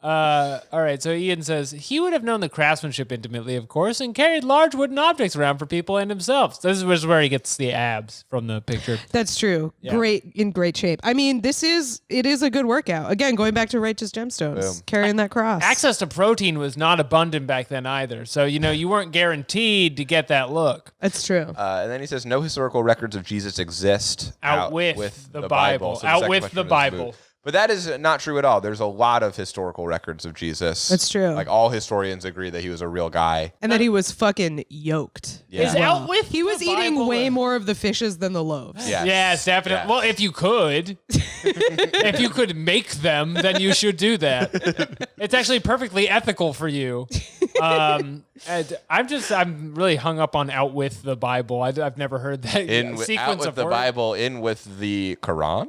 All right, so Ian says he would have known the craftsmanship intimately, of course, and carried large wooden objects around for people and himself. This is where he gets the abs from the picture. That's true. Yeah. In great shape. I mean, it is a good workout. Again, going back to Righteous Gemstones, Boom. carrying that cross. Access to protein was not abundant back then either, so you weren't guaranteed to get that look. That's true. And then he says, "No historical records of Jesus exist Out with the Bible. So the Out second with question the is Bible. moot. But that is not true at all. There's a lot of historical records of Jesus. That's true. Like all historians agree that he was a real guy. And that he was fucking yoked. Yeah. Is out with He was the eating Bible way and- more of the fishes than the loaves. Yes. Yes, definitely. Yes. Well, if you could, if you could make them, then you should do that. It's actually perfectly ethical for you. And I'm really hung up on out with the Bible. I've never heard that Out sequence with of the words. Bible, in with the Quran.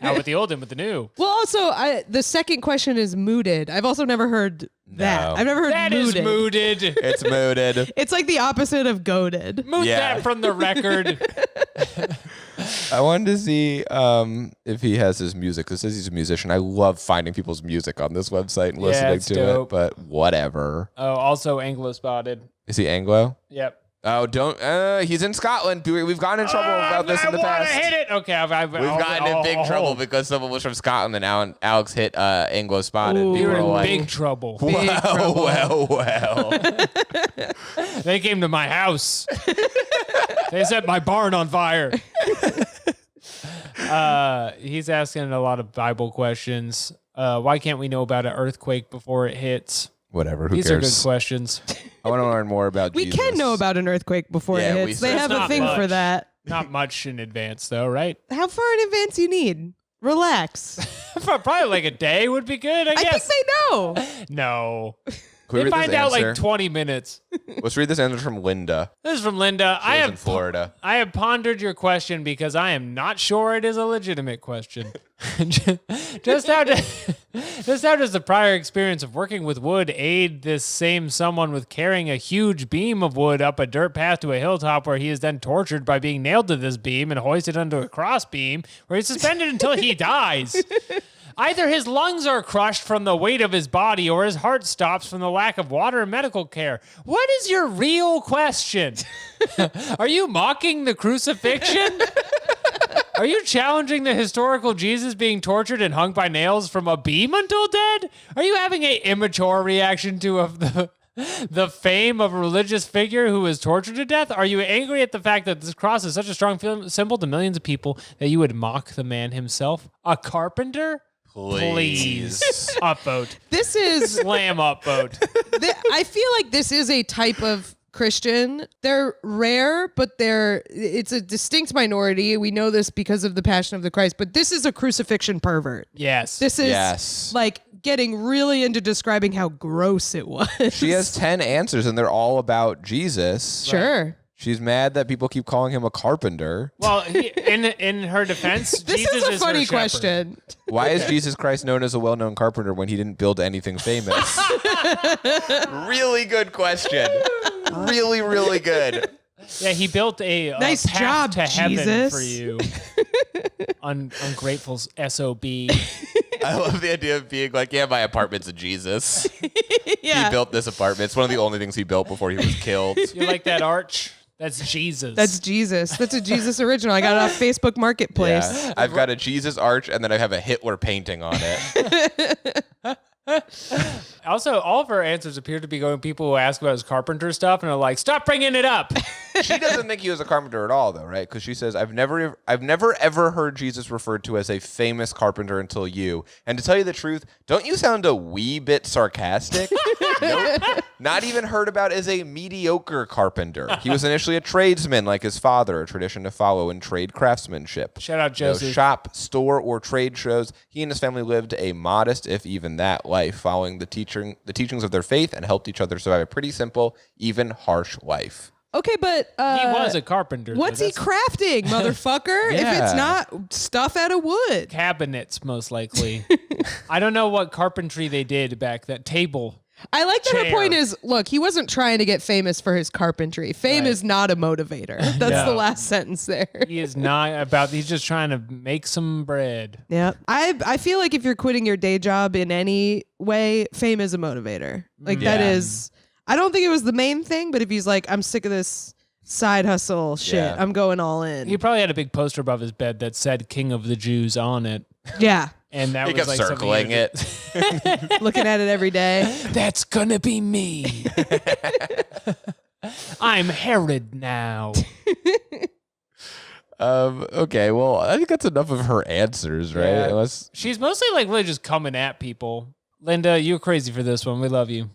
Out with the old and with the new. Well, also, the second question is mooted. I've also never heard That. No. I've never heard That is mooted. It's mooted. It's like the opposite of goaded. Moot Yeah. that from the record. I wanted to see if he has his music. It says he's a musician. I love finding people's music on this website and listening it's to dope. it, but whatever. Oh, also Anglo spotted. Is he Anglo? Yep. Oh, don't. He's in Scotland. We've gotten in trouble about this in the past. I hit it. Okay, We've gotten in big trouble because someone was from Scotland and now Alex hit Anglo spotted. Ooh. You're People in were like, big trouble. well. They came to my house. They set my barn on fire. He's asking a lot of Bible questions. Why can't we know about an earthquake before it hits? Whatever. Who These cares? are good questions. I want to learn more about We Jesus. can know about an earthquake before Yeah, it we hits. They said- have It's a not thing for much. that. Not much in advance, though, right? How far in advance you need? Relax. Probably like a day would be good, I I think guess. they know. No. Can we They read find this out answer? like 20 minutes. Let's read this answer from Linda. This is from Linda. She lives in Florida. I have pondered your question because I am not sure it is a legitimate question. just how does the prior experience of working with wood aid this same someone with carrying a huge beam of wood up a dirt path to a hilltop where he is then tortured by being nailed to this beam and hoisted onto a cross beam where he's suspended until he dies? Either his lungs are crushed from the weight of his body or his heart stops from the lack of water and medical care. What is your real question? Are you mocking the crucifixion? Are you challenging the historical Jesus being tortured and hung by nails from a beam until dead? Are you having an immature reaction to the fame of a religious figure who was tortured to death? Are you angry at the fact that this cross is such a strong symbol to millions of people that you would mock the man himself? A carpenter? Please. Upvote. This is. Slam upvote. I feel like this is a type of Christian. They're rare, but it's a distinct minority. We know this because of the Passion of the Christ, but this is a crucifixion pervert. Yes. This is Yes. like getting really into describing how gross it was. She has 10 answers, and they're all about Jesus. Sure. She's mad that people keep calling him a carpenter. Well, in her defense, This Jesus is a her funny shepherd. question. Why is Jesus Christ known as a well-known carpenter when he didn't build anything famous? Really good question. Really, really good. Yeah, he built a Nice path job, to heaven Jesus. for you. Ungrateful SOB. I love the idea of being like, yeah, my apartment's a Jesus. Yeah. He built this apartment. It's one of the only things he built before he was killed. You like that arch? That's Jesus. That's Jesus. That's a Jesus original. I got it off Facebook Marketplace. Yeah. I've got a Jesus arch, and then I have a Hitler painting on it. Also, all of her answers appear to be going people who ask about his carpenter stuff and are like, stop bringing it up. She doesn't think he was a carpenter at all, though, right? Because she says, I've never ever heard Jesus referred to as a famous carpenter until you. And to tell you the truth, don't you sound a wee bit sarcastic? Nope. Not even heard about as a mediocre carpenter. He was initially a tradesman like his father, a tradition to follow in trade craftsmanship. Shout out No Joseph. shop, store, or trade shows. He and his family lived a modest, if even that, life, following the teachings of their faith and helped each other survive a pretty simple, even harsh life. Okay, but He was a carpenter. though. what's he That's crafting, motherfucker? If Yeah. it's not stuff out of wood. cabinets, most likely. I don't know what carpentry they did back then. Table. I like that her Chair. point is, look, he wasn't trying to get famous for his carpentry. Fame Right. is not a motivator. That's No. the last sentence there. He is not about, he's just trying to make some bread. Yeah. I feel like if you're quitting your day job in any way, fame is a motivator. Like that Yeah. is, I don't think it was the main thing, but if he's like, I'm sick of this side hustle shit, Yeah. I'm going all in. He probably had a big poster above his bed that said King of the Jews on it. Yeah. And that He was kept like circling something it. Looking at it every day. That's gonna be me. I'm Herod now. Okay, well, I think that's enough of her answers, right? Yeah. Unless She's mostly like really just coming at people. Linda, you're crazy for this one. We love you.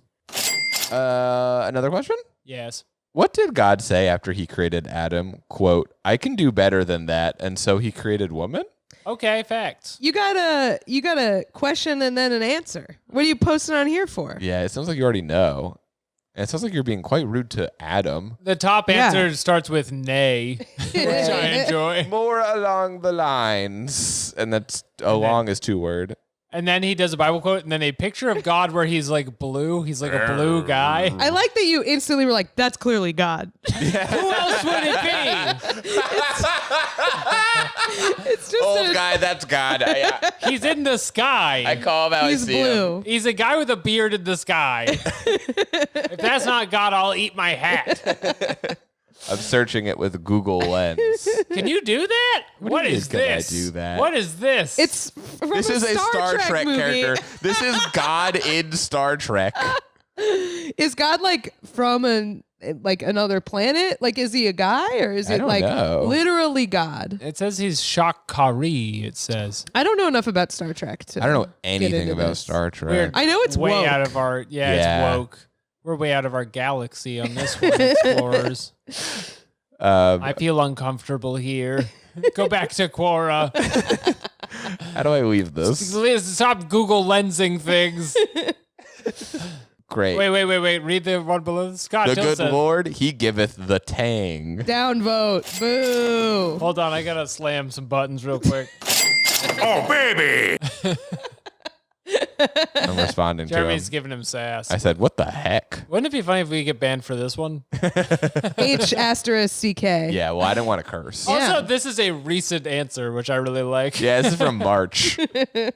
another question? Yes. What did God say after he created Adam? Quote, I can do better than that, and so he created woman? Okay, facts. You got a question and then an answer. What are you posting on here for? Yeah, it sounds like you already know. And it sounds like you're being quite rude to Adam. The top Yeah. answer starts with nay, which I enjoy. More along the lines. And that's along is 2 word. And then he does a Bible quote, and then a picture of God where he's like blue. He's like a blue guy. I like that you instantly were like, that's clearly God. Who else would it be? It's just Old guy, that's God. He's in the sky. I call him how he's I see him. blue. He's a guy with a beard in the sky. If that's not God, I'll eat my hat. I'm searching it with Google Lens. Can you do that? What do you is mean, can I this? do that? What is this? It's from This is a Star Trek movie. character. This is God in Star Trek. Is God like from another planet? Like, is he a guy or is I it don't like know. literally God? It says he's Shakari, it says. I don't know enough about Star Trek to I don't know get anything into about this. Star Trek. Weird. I know it's way woke. out of our Yeah. it's woke. We're way out of our galaxy on this one, explorers. I feel uncomfortable here. Go back to Quora. How do I leave this? Stop Google lensing things. Great. Wait. Read the one below. Scott The Jones good Lord, he giveth the tang. Downvote. Boo. Hold on, I gotta slam some buttons real quick. Oh, baby. I'm responding to him. Jeremy's giving him sass. I said, what the heck? Wouldn't it be funny if we get banned for this one? H**CK. Yeah, well, I didn't want to curse. Yeah. Also, this is a recent answer, which I really like. Yeah, this is from March. Yeah,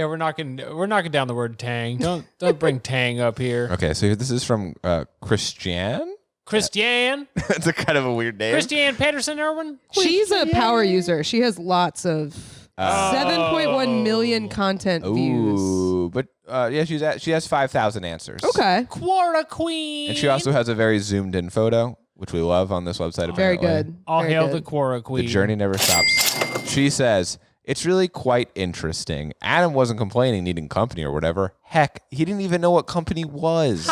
we're knocking down the word tang. Don't bring tang up here. Okay, so this is from Christian. Christiane? That's a kind of a weird name. Christiane Patterson Irwin? She's a power user. She has lots of 7.1 million content views. Ooh, but yeah, she has 5,000 answers. Okay. Quora Queen. And she also has a very zoomed in photo, which we love on this website. Very Apparently. good. All Very hail good. the Quora Queen. The journey never stops. She says, it's really quite interesting. Adam wasn't complaining needing company or whatever. Heck, he didn't even know what company was.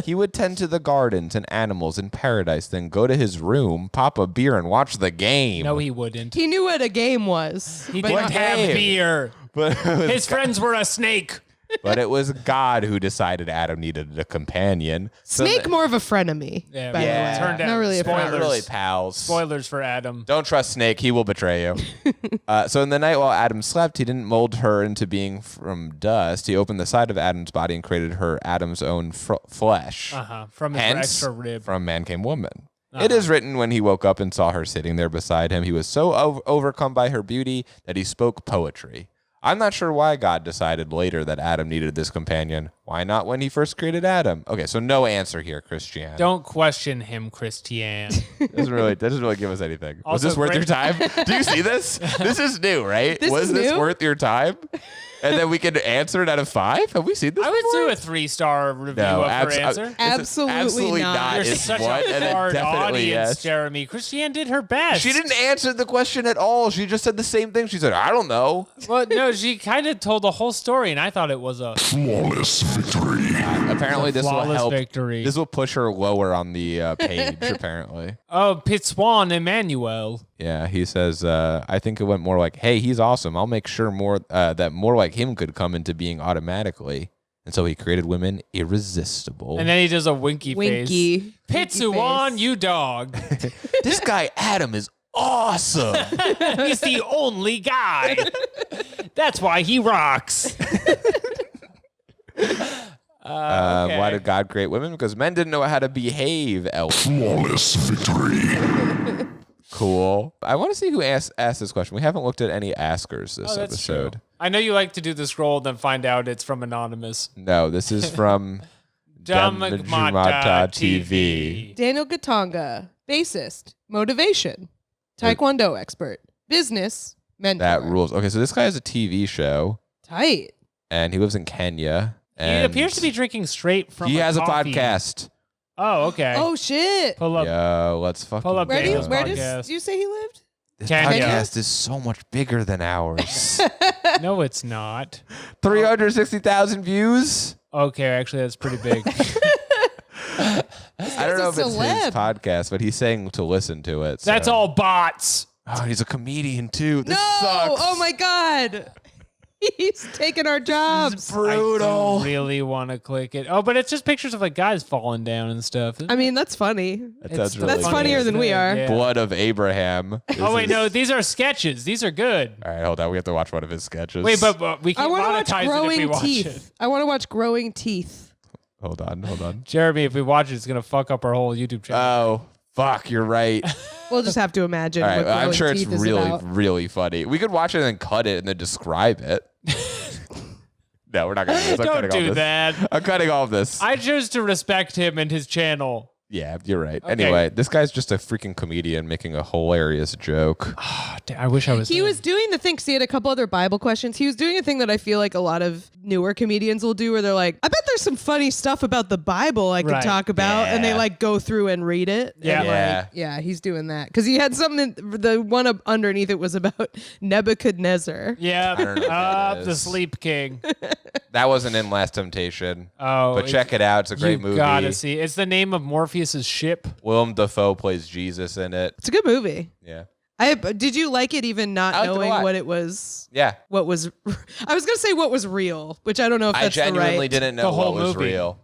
He would tend to the gardens and animals in paradise, then go to his room, pop a beer, and watch the game. No, he wouldn't. He knew what a game was. He but didn't not- have game? beer. But it was His friends were a snake. But it was God who decided Adam needed a companion. So Snake more of a frenemy. Yeah, by the yeah. way. Turned out. Not really a Not friend. really pals. Spoilers for Adam. Don't trust Snake. He will betray you. So in the night while Adam slept, he didn't mold her into being from dust. He opened the side of Adam's body and created her Adam's own flesh. From his Hence, extra rib. from man came woman. It is written when he woke up and saw her sitting there beside him, he was so overcome by her beauty that he spoke poetry. I'm not sure why God decided later that Adam needed this companion. Why not when he first created Adam? Okay, so no answer here, Christian. Don't question him, Christiane. That doesn't really give us anything. Was Also this worth great- your time? Do you see this? This is new, right? This Was is this new? worth your time? And then we can answer it out of 5? Have we seen this I would before? do a 3-star review No, of her answer. Absolutely not. You're is such what, a and then hard definitely audience, yes. Jeremy. Christiane did her best. She didn't answer the question at all. She just said the same thing. She said, I don't know. Well, no, she kind of told the whole story, and I thought it was a Flawless victory. Apparently this will flawless help. victory. This will push her lower on the page, apparently. Oh, Pitswan Emmanuel. Yeah, he says, I think it went more like, hey, he's awesome. I'll make sure that more like him could come into being automatically. And so he created women irresistible. And then he does a winky face. Winky. Pitsuwan, face. you dog. This guy, Adam, is awesome. He's the only guy. That's why he rocks. Okay. Why did God create women? Because men didn't know how to behave, elf. Flawless victory. Cool. I want to see who asked this question. We haven't looked at any askers this Oh, that's episode. true. I know you like to do the scroll, then find out it's from Anonymous. No, this is from Damagmata TV. Daniel Gatonga, bassist, motivation, taekwondo expert, business, mentor. That rules. Okay, so this guy has a TV show, Tight. and he lives in Kenya. He And appears to be drinking straight from He has a coffee. podcast. Oh, okay. Oh shit. Pull up. Yo, let's fucking Pull up Where do you, Daniel's where podcast. does you say he lived? This Kenya. podcast is so much bigger than ours. No, it's not. 360,000 views? Okay, actually, that's pretty big. I don't know if a it's his celeb. podcast, but he's saying to listen to it. That's so- all bots. Oh, he's a comedian too. This No. sucks. Oh my god. He's taking our jobs. Brutal. I really want to click it. Oh, but it's just pictures of like guys falling down and stuff. I mean, that's funny. That's funnier than we are. Yeah. Blood of Abraham. Oh wait, no, these are sketches. These are good. All right, hold on. We have to watch one of his sketches. Wait, but we can monetize it if we watch teeth. it. I want to watch growing teeth. Hold on. Jeremy, if we watch it, it's gonna fuck up our whole YouTube channel. Oh, fuck, you're right. We'll just have to imagine. All right, what I'm sure it's teeth is really, about. really funny. We could watch it and then cut it and then describe it. No, we're not going to do this. Don't do that. I'm cutting all of this. I choose to respect him and his channel. Yeah, you're right. Okay. Anyway, this guy's just a freaking comedian making a hilarious joke. Oh, I wish I was. He was doing the thing, because he had a couple other Bible questions. He was doing a thing that I feel like a lot of newer comedians will do, where they're like, I bet there's some funny stuff about the Bible I could talk about. And they like go through and read it. Yeah. And yeah, he's doing that. Because he had something, the one up underneath it was about Nebuchadnezzar. Yeah, I don't know what that the is. Sleep King. That wasn't in Last Temptation. Oh, but check it out. It's a great you movie. Gotta see. It's the name of Morpheus's ship. Willem Dafoe plays Jesus in it. It's a good movie. Yeah. Did you like it even not I liked it a knowing lot. what it was? Yeah. What was? I was gonna say what was real, which I don't know if I that's genuinely the right. didn't know The what whole was movie. real.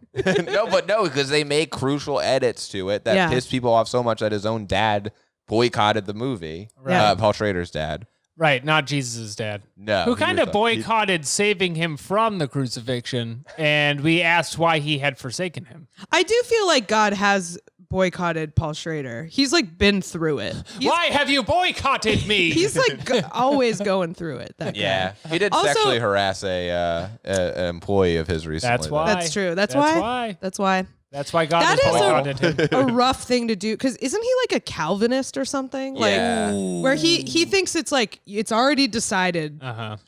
No, because they make crucial edits to it that Yeah. pissed people off so much that his own dad boycotted the movie. Right. Paul Schrader's dad. Right, not Jesus' dad. No. Who he kind was of boycotted saving him from the crucifixion, and we asked why he had forsaken him. I do feel like God has boycotted Paul Schrader. He's like been through it. Why have you boycotted me? He's like always going through it. That guy. Yeah, he did Also- sexually harass an employee of his recently. That's why. That's true. That's That's why. why. That's why. That's why God That has is boycotted him. a rough thing to do, because isn't he like a Calvinist or something? Like Yeah. where he thinks it's like it's already decided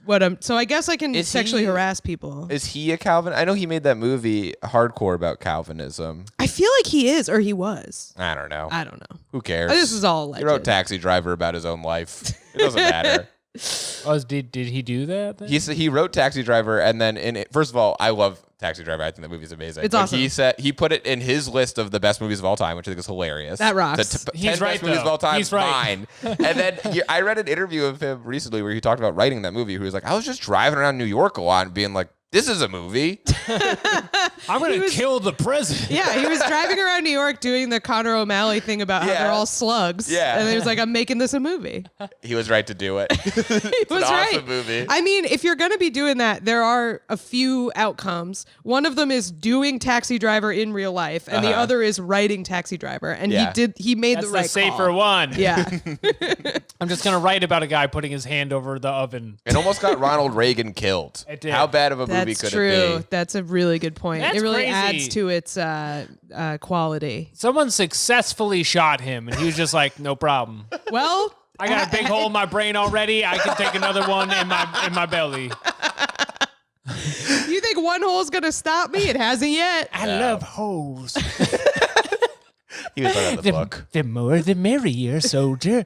what I'm. So I guess I can Is sexually he- harass people. Is he a Calvin? I know he made that movie hardcore about Calvinism. I feel like he is, or he was. I don't know. I don't know. Who cares? This is all He alleged. wrote Taxi Driver about his own life. It doesn't matter. Oh, did he do that? Then? He wrote Taxi Driver, and then first of all, I love Taxi Driver. I think that movie's amazing. It's But awesome. He put it in his list of the best movies of all time, which I think is hilarious. That rocks. The 10 He's right, best movies of though. all time. He's right. Mine. And then I read an interview of him recently where he talked about writing that movie. He was like, I was just driving around New York a lot and being like, this is a movie. I'm going to kill the president. Yeah, he was driving around New York doing the Conor O'Malley thing about how Yeah. they're all slugs. Yeah. And he was like, I'm making this a movie. He was right to do it. He It's was an awesome right. movie. I mean, if you're going to be doing that, there are a few outcomes. One of them is doing Taxi Driver in real life, and the other is writing Taxi Driver. And Yeah. he made That's the right the safer call. one. Yeah. I'm just going to write about a guy putting his hand over the oven. It almost got Ronald Reagan killed. It did. How bad of a movie That's could true. it be? That's a really good point. That's it really crazy. adds to its quality. Someone successfully shot him, and he was just like, no problem. Well, I got a big hole in my brain already. I can take another one in my belly. you think one hole's going to stop me? It hasn't yet. I love holes. He was talking about the book. The more the merrier, soldier.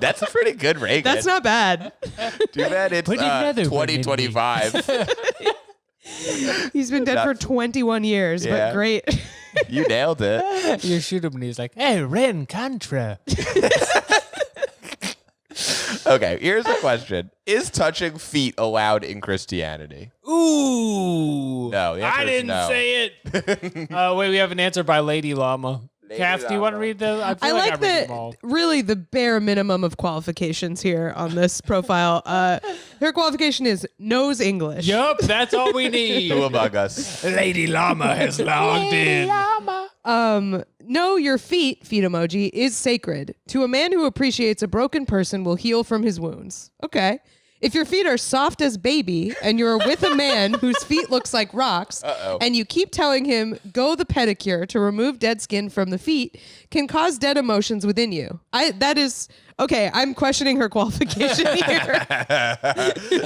That's a pretty good Reagan. That's not bad. Too bad it's Put another one in me. 2025. He's been dead for 21 years, Yeah. but great. You nailed it. You shoot him, and he's like, hey, Ren Contra. Okay, here's a question. Is touching feet allowed in Christianity? Ooh. No, the answer I is didn't no. say it. Wait, we have an answer by Lady Llama. Lady Kath, do you want to Llama. read the? I feel like I read the them all. really the bare minimum of qualifications here on this profile. Her qualification is knows English. Yup, that's all we need. Who among us? Lady Llama has logged in. Know your feet emoji is sacred. To a man who appreciates a broken person will heal from his wounds. Okay. If your feet are soft as baby and you're with a man whose feet looks like rocks and you keep telling him go the pedicure to remove dead skin from the feet can cause dead emotions within you. That is okay, I'm questioning her qualification here.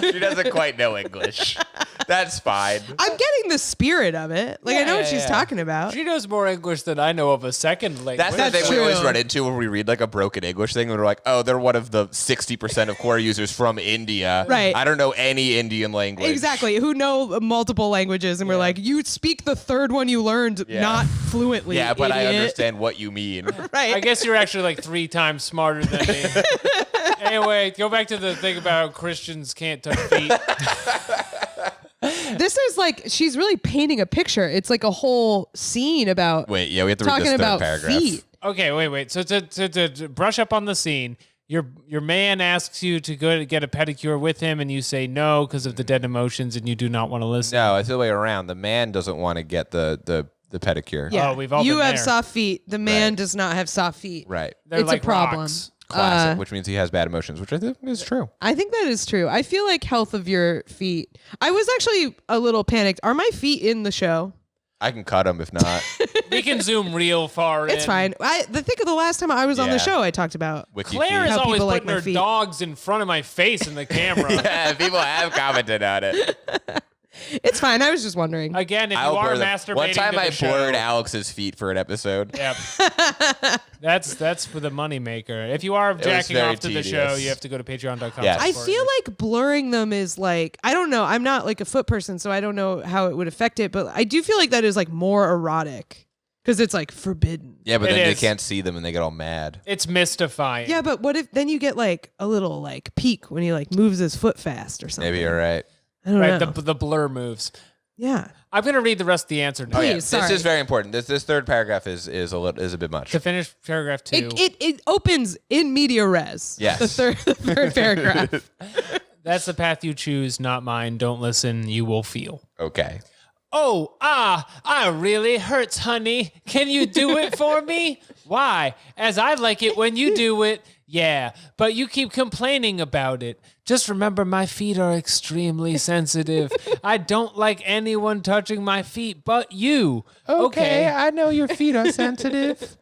She doesn't quite know English. That's fine. I'm getting the spirit of it. Like I know what she's talking about. She knows more English than I know of a second language. That's the That's thing we always true. run into when we read like a broken English thing and we're like, oh, they're one of the 60% of core users from India. Right. I don't know any Indian language. Exactly. Who know multiple languages and we're like, you speak the third one you learned not fluently. Yeah, but I idiot. understand what you mean. Right. I guess you're actually like 3 times smarter than me. Anyway, go back to the thing about Christians can't touch feet. This is like she's really painting a picture. It's like a whole scene about. Wait, yeah, we have to read talking this third about paragraph. feet. Okay, wait. So to brush up on the scene, your man asks you to go to get a pedicure with him, and you say no because of the dead emotions, and you do not want to listen. No, it's the way around. The man doesn't want to get the pedicure. Yeah, we've all you been have there. soft feet. The man Right. does not have soft feet. Right. They're It's like a problem. rocks. Classic, which means he has bad emotions, which I think is true. I think that is true. I feel like health of your feet. I was actually a little panicked. Are my feet in the show? I can cut him if not. We can zoom real far in. It's fine. Think of the last time I was on Yeah. the show, I talked about. Wiki Claire feet. is How always people like putting my her feet. dogs in front of my face in the camera. Yeah, people have commented on it. It's fine. I was just wondering. Again, if I'll you are blur them. masturbating One time to the I show, blurred Alex's feet for an episode. Yep. That's for the moneymaker. If you are jacking very off to the show, tedious. you have to go to patreon.com. Yes. I feel like blurring them is like, I don't know. I'm not like a foot person, so I don't know how it would affect it, but I do feel like that is like more erotic because it's like forbidden. Yeah, but It then they is. can't see them and they get all mad. It's mystifying. Yeah, but what if then you get like a little like peek when he like moves his foot fast or something? Maybe you're right. I don't Right, know. the blur moves. Yeah. I'm gonna read the rest of the answer now. Oh, yeah. Please, sorry. This is very important. This third paragraph is a bit much. To finish paragraph 2, It opens in media res. Yes. The third paragraph. that's the path you choose, not mine. Don't listen, you will feel. Okay. Oh, I really hurts, honey. Can you do it for me? Why? As I like it when you do it. Yeah, but you keep complaining about it. Just remember my feet are extremely sensitive. I don't like anyone touching my feet but you. Okay. I know your feet are sensitive.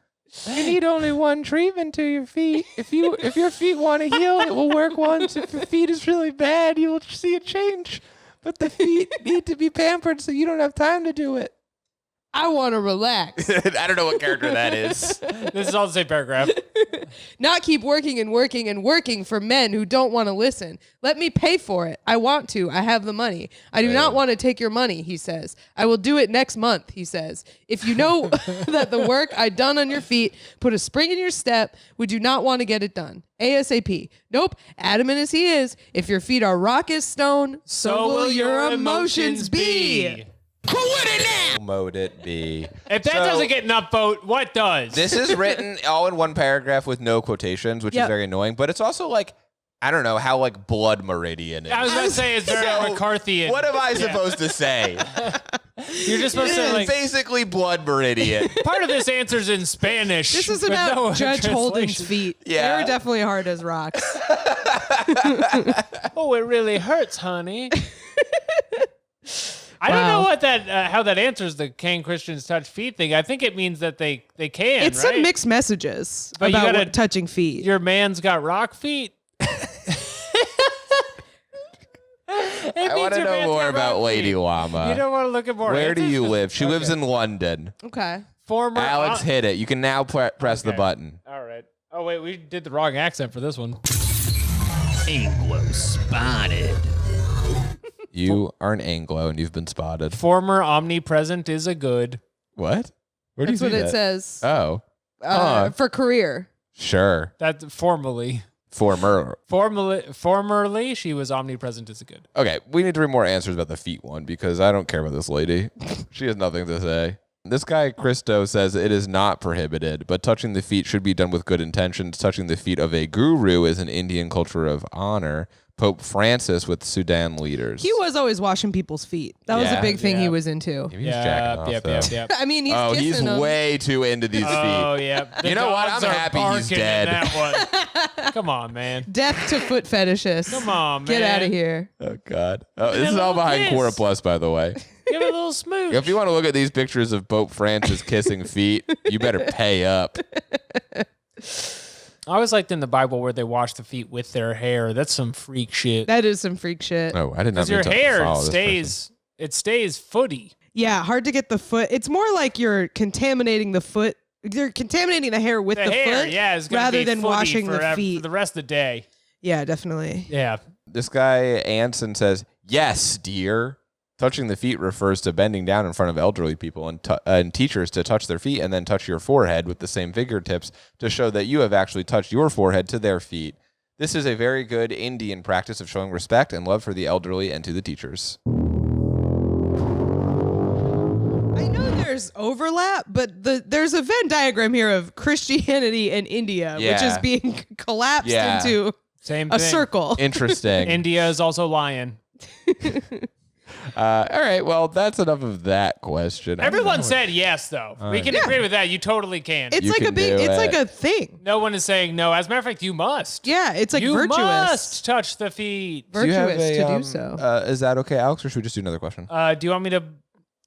You need only one treatment to your feet. If your feet want to heal, it will work once. If your feet is really bad, you will see a change. But the feet need to be pampered so you don't have time to do it. I want to relax. I don't know what character that is. This is all the same paragraph. Not keep working and working and working for men who don't want to listen. Let me pay for it. I want to. I have the money. I do not want to take your money, he says. I will do it next month, he says. If you know that the work I done on your feet put a spring in your step, would you not want to get it done? ASAP. Nope. Adamant as he is, if your feet are rock as stone, so will your emotions be. Mote it be. If that doesn't get enough vote, what does? This is written all in one paragraph with no quotations, which is Yep. very annoying. But it's also like, I don't know how like blood meridian is. I was going to say it's very So, McCarthyan. What am I supposed to say? You're just supposed to It is like. basically blood meridian. Part of this answer's in Spanish. This is with about no Judge Holden's translation. feet. Yeah. They were definitely hard as rocks. Oh, it really hurts, honey. I don't know what that how that answers the can Christians touch feet thing. I think it means that they can. It's right? some mixed messages But you about gotta- what touching feet. Your man's got rock feet. I want to know more about Lady Llama. You don't want to look at more. Where do answers? you live? She lives in London. Okay. Former Alex hit it. You can now press the Okay. button. All right. Oh wait, we did the wrong accent for this one. Anglo spotted. You are an Anglo and you've been spotted. Former omnipresent is a good. What? Where do That's you what see it that? says Oh, huh. for career. Sure. That formerly, she was omnipresent is a good. Okay, we need to read more answers about the feet one because I don't care about this lady. She has nothing to say. This guy, Christo, says it is not prohibited, but touching the feet should be done with good intentions. Touching the feet of a guru is an Indian culture of honor. Pope Francis with Sudan leaders. He was always washing people's feet. That was Yeah. a big thing he Yeah. was into. Maybe he's jacking off, though. Yep. I mean, he's Oh, kissing he's them. way too into these Oh feet. yeah. The You know what? dogs I'm are happy he's barking in dead. That one. Come on, man. Death to foot fetishists. Come on, man. Get out of here. Oh, God. Oh, this a is all little behind kiss. Quora Plus, by the way. Give it a little smooch. If you want to look at these pictures of Pope Francis kissing feet, you better pay up. I always liked in the Bible where they wash the feet with their hair. That's some freak shit. That is some freak shit. Oh, I did not Because mean your to hair follow this stays footy. Yeah, hard to get the foot. It's more like you're contaminating the foot. You're contaminating the hair with the hair, foot yeah, is gonna rather be than footy washing the for feet. the rest of the day. Yeah, definitely. Yeah. This guy, Anson, says, yes, dear. Touching the feet refers to bending down in front of elderly people and teachers to touch their feet and then touch your forehead with the same fingertips to show that you have actually touched your forehead to their feet. This is a very good Indian practice of showing respect and love for the elderly and to the teachers. I know there's overlap, but there's a Venn diagram here of Christianity and India, which is being collapsed into Same a thing. circle. Interesting. India is also lying. All right, well, that's enough of that question. Everyone said yes, though. We can agree with that. You totally can. It's You like a can big. do It's it. like a thing. No one is saying no. As a matter of fact, you must. Yeah, it's like you virtuous. must touch the feet. Do you have Virtuous a, to do so. Is that okay, Alex, or should we just do another question? Do you want me to?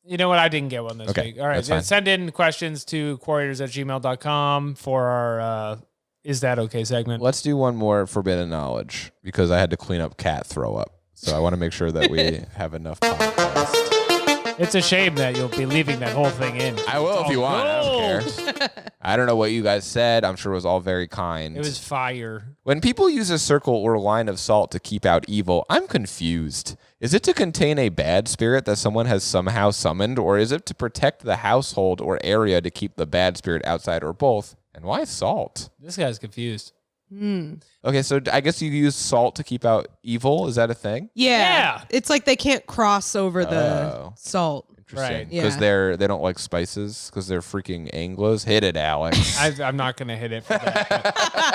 You know what? I didn't get one this Okay, week. All right. that's fine. Send in questions to quorators@gmail.com for our Is That Okay segment. Let's do one more forbidden knowledge because I had to clean up cat throw up. So I want to make sure that we have enough podcast. It's a shame that you'll be leaving that whole thing in. I will if you want. I don't care. I don't know what you guys said. I'm sure it was all very kind. It was fire. When people use a circle or line of salt to keep out evil, I'm confused. Is it to contain a bad spirit that someone has somehow summoned, or is it to protect the household or area to keep the bad spirit outside, or both? And why salt? This guy's confused. Okay, so I guess you use salt to keep out evil. Is that a thing? Yeah. It's like they can't cross over the Oh. salt. Interesting. Right. Because Yeah. they don't like spices because they're freaking Anglos. Hit it, Alex. I'm not going to hit it for that.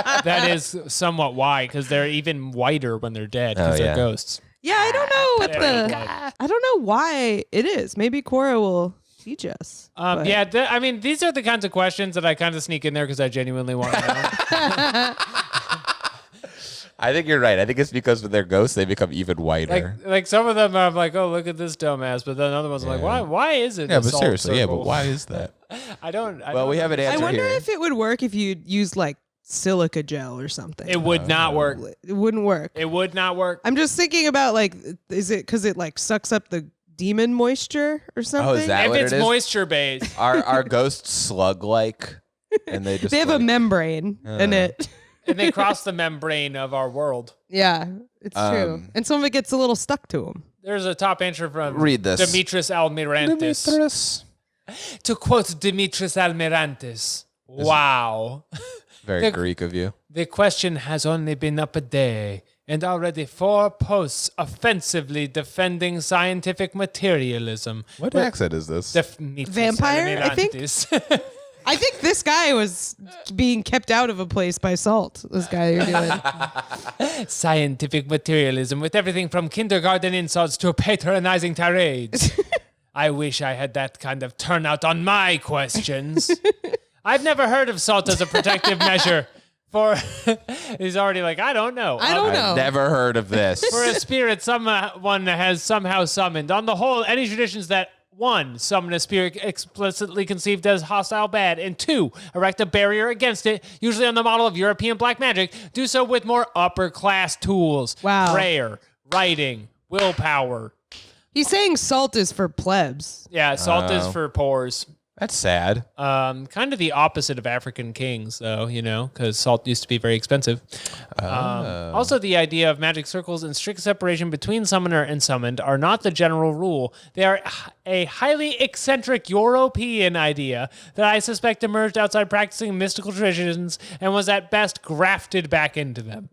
but that is somewhat why, because they're even whiter when they're dead because Oh, they're yeah. ghosts. Yeah, I don't know what Yeah. the. I don't know why it is. Maybe Cora will teach us. but- Yeah, I mean, these are the kinds of questions that I kind of sneak in there because I genuinely want to know. I think you're right. I think it's because when they're ghosts, they become even whiter. like some of them I'm like, oh, look at this dumbass, but then other ones are like, why is it? Yeah, a but salt seriously, circle? but why is that? I don't. Well, we have an I answer wonder here. if it would work if you used like silica gel or something. It would not work. It wouldn't work. It would not work. I'm just thinking about like, is it because it like sucks up the demon moisture or something? that If what it's it is? moisture based, Are ghosts slug-like? And they just They have a like- membrane in it. and they cross the membrane of our world. Yeah, it's true. And some of it gets a little stuck to them. There's a top answer from Read this. Demetrius Almirantis. Demetrius. To quote Demetrius Almirantis, wow. Very The- Greek of you. The question has only been up a day, and already 4 posts offensively defending scientific materialism. What accent is this? Demetrius Vampire, I think? Almirantis. I think this guy was being kept out of a place by salt. This guy you're doing. Scientific materialism with everything from kindergarten insults to patronizing tirades. I wish I had that kind of turnout on my questions. I've never heard of salt as a protective measure for... He's already like, I don't know. I don't know. I've never heard of this. For a spirit someone has somehow summoned. On the whole, any traditions that 1. Summon a spirit explicitly conceived as hostile bad, and 2. Erect a barrier against it, usually on the model of European black magic. Do so with more upper class tools. Wow. Prayer, writing, willpower. He's saying salt is for plebs. Yeah, salt is Oh. for pores. That's sad. Kind of the opposite of African kings, though, because salt used to be very expensive. Also, the idea of magic circles and strict separation between summoner and summoned are not the general rule. They are a highly eccentric European idea that I suspect emerged outside practicing mystical traditions and was at best grafted back into them.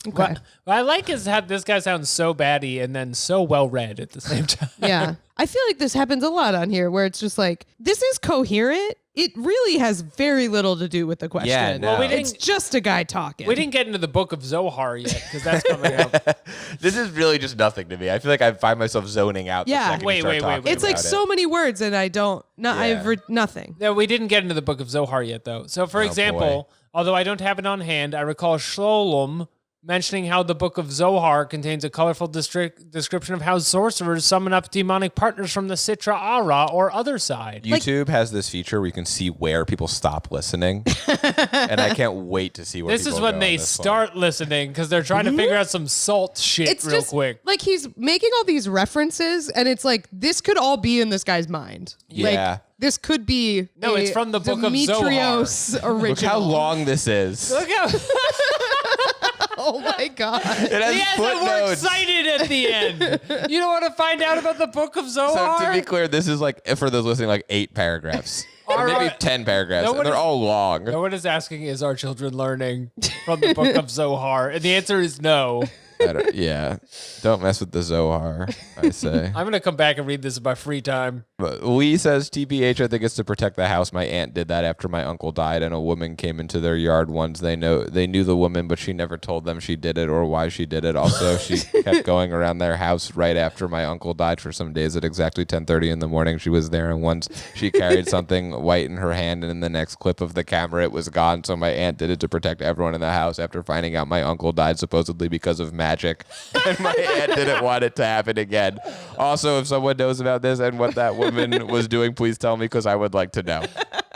Okay. What I like is how this guy sounds so batty and then so well read at the same time. Yeah. I feel like this happens a lot on here where it's just like, this is coherent. It really has very little to do with the question. Yeah, no. Well, we It's just a guy talking. We didn't get into the book of Zohar yet because that's coming up. This is really just nothing to me. I feel like I find myself zoning out. Yeah. The second Wait, you start wait, talking It's like about so it. many words and I don't, I've read nothing. No, we didn't get into the book of Zohar yet, though. So, for example, although I don't have it on hand, I recall Sholem mentioning how the book of Zohar contains a colorful description of how sorcerers summon up demonic partners from the Sitra Ara or other side. YouTube has this feature where you can see where people stop listening, and I can't wait to see where. This is people when go on they this one. start listening because they're trying to figure out some salt shit It's real just quick. like he's making all these references and it's like, this could all be in this guy's mind. Yeah. Like, this could be No, it's from the book of Zohar. Demetrios original. Look how long this is. Look how Oh my God. It has He has it more footnotes. excited at the end. You don't want to find out about the Book of So Zohar? to be clear, this is like, for those listening, like 8 paragraphs. Or maybe right. 10 paragraphs. No And one they're is- all long. No one is asking, is our children learning from the Book of Zohar? And the answer is no. Yeah. Don't mess with the Zohar, I say. I'm going to come back and read this in my free time. But Lee says, TBH, I think it's to protect the house. My aunt did that after my uncle died, and a woman came into their yard once. They knew the woman, but she never told them she did it or why she did it. Also, she kept going around their house right after my uncle died for some days at exactly 10:30 in the morning. She was there, and once she carried something white in her hand, and in the next clip of the camera, it was gone. So my aunt did it to protect everyone in the house after finding out my uncle died supposedly because of magic. And my aunt didn't want it to happen again. Also, if someone knows about this and what that woman was doing, please tell me because I would like to know.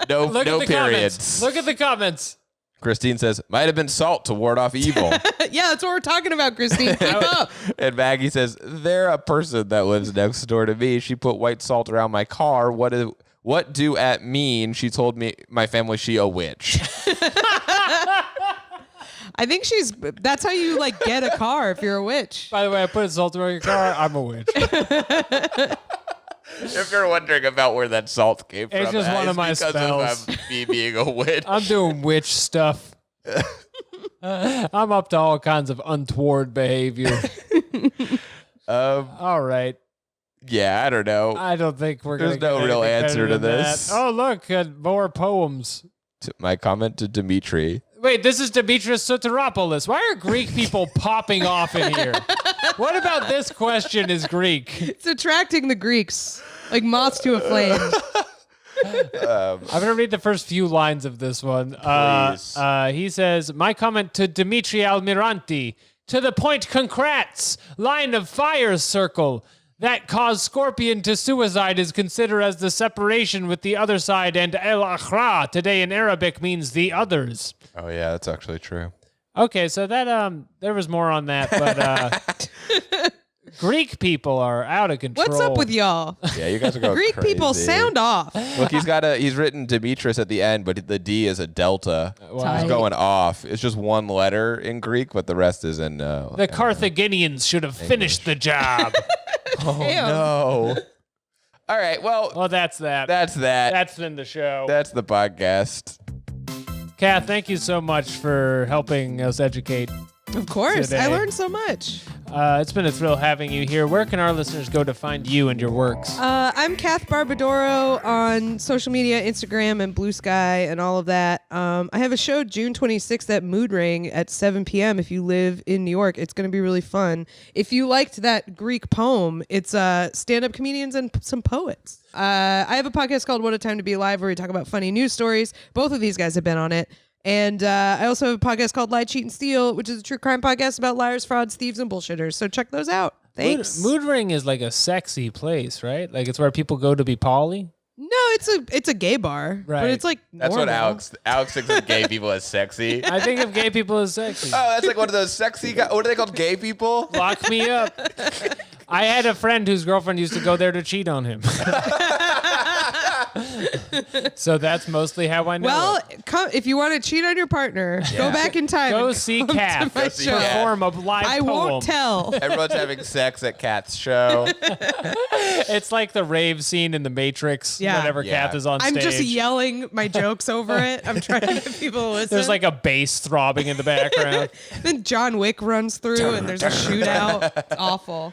No, Look no at the periods. comments. Look at the comments. Christine says, might have been salt to ward off evil. Yeah, that's what we're talking about, Christine. Keep up. And Maggie says, they're a person that lives next door to me. She put white salt around my car. What do at mean? She told me, my family, she a witch. I think that's how you like get a car if you're a witch. By the way, I put salt around your car. I'm a witch. If you're wondering about where that salt came from, It's just that one is of my because spells. of me being a witch. I'm doing witch stuff. I'm up to all kinds of untoward behavior. All right. Yeah, I don't know. I don't think we're going to There's no real answer to this. Oh, look, more poems. My comment to Dimitri. Wait, this is Demetrius Soteropoulos. Why are Greek people popping off in here? What about this question is Greek? It's attracting the Greeks like moths to a flame. I'm going to read the first few lines of this one. Please. He says, my comment to Dimitri Almiranti. To the point, congrats. Line of fire circle. That caused Scorpion to suicide is considered as the separation with the other side, and el-akhra today in Arabic means the others. Oh, yeah, that's actually true. Okay, so that there was more on that, but Greek people are out of control. What's up with y'all? Yeah, you guys are going Greek people crazy. sound off. Look, he's written Demetrius at the end, but the D is a delta. Wow. He's going off. It's just one letter in Greek, but the rest is in. The Carthaginians should have finished the job. Oh no! All right, well, That's that. that's that. That's been the show. That's the podcast. Kath, thank you so much for helping us educate. Of course. Today. I learned so much. It's been a thrill having you here. Where can our listeners go to find you and your works? I'm Kath Barbadoro on social media, Instagram and Blue Sky and all of that. I have a show June 26th at Mood Ring at 7 p.m. If you live in New York, it's going to be really fun. If you liked that Greek poem, it's stand-up comedians and some poets. I have a podcast called What a Time to Be Alive where we talk about funny news stories. Both of these guys have been on it. And I also have a podcast called Lie, Cheat, and Steal, which is a true crime podcast about liars, frauds, thieves, and bullshitters. So check those out. Thanks. Mood Ring is like a sexy place, right? Like it's where people go to be poly. No, it's a gay bar, Right. but it's like That's what normal. Alex thinks of gay people as sexy. I think of gay people as sexy. Oh, that's like one of those sexy guys. What are they called? Gay people? Lock me up. I had a friend whose girlfriend used to go there to cheat on him. So that's mostly how I know. Well, it. come if you want to cheat on your partner, go back in time. Go and see come to Kath. my see show. Kath. Perform a live I poem. won't tell. Everyone's having sex at Kath's show. It's like the rave scene in The Matrix. Yeah. Whenever Yeah. Kath is on I'm stage. just yelling my jokes over it. I'm trying to get people to listen. There's like a bass throbbing in the background. Then John Wick runs through and there's a shootout. It's awful.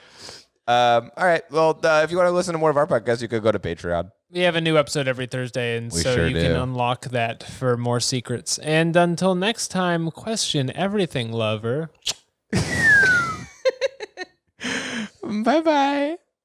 All right. Well, if you want to listen to more of our podcasts, you could go to Patreon. We have a new episode every Thursday, and We so sure you can do. unlock that for more secrets. And until next time, question everything, lover. Bye-bye.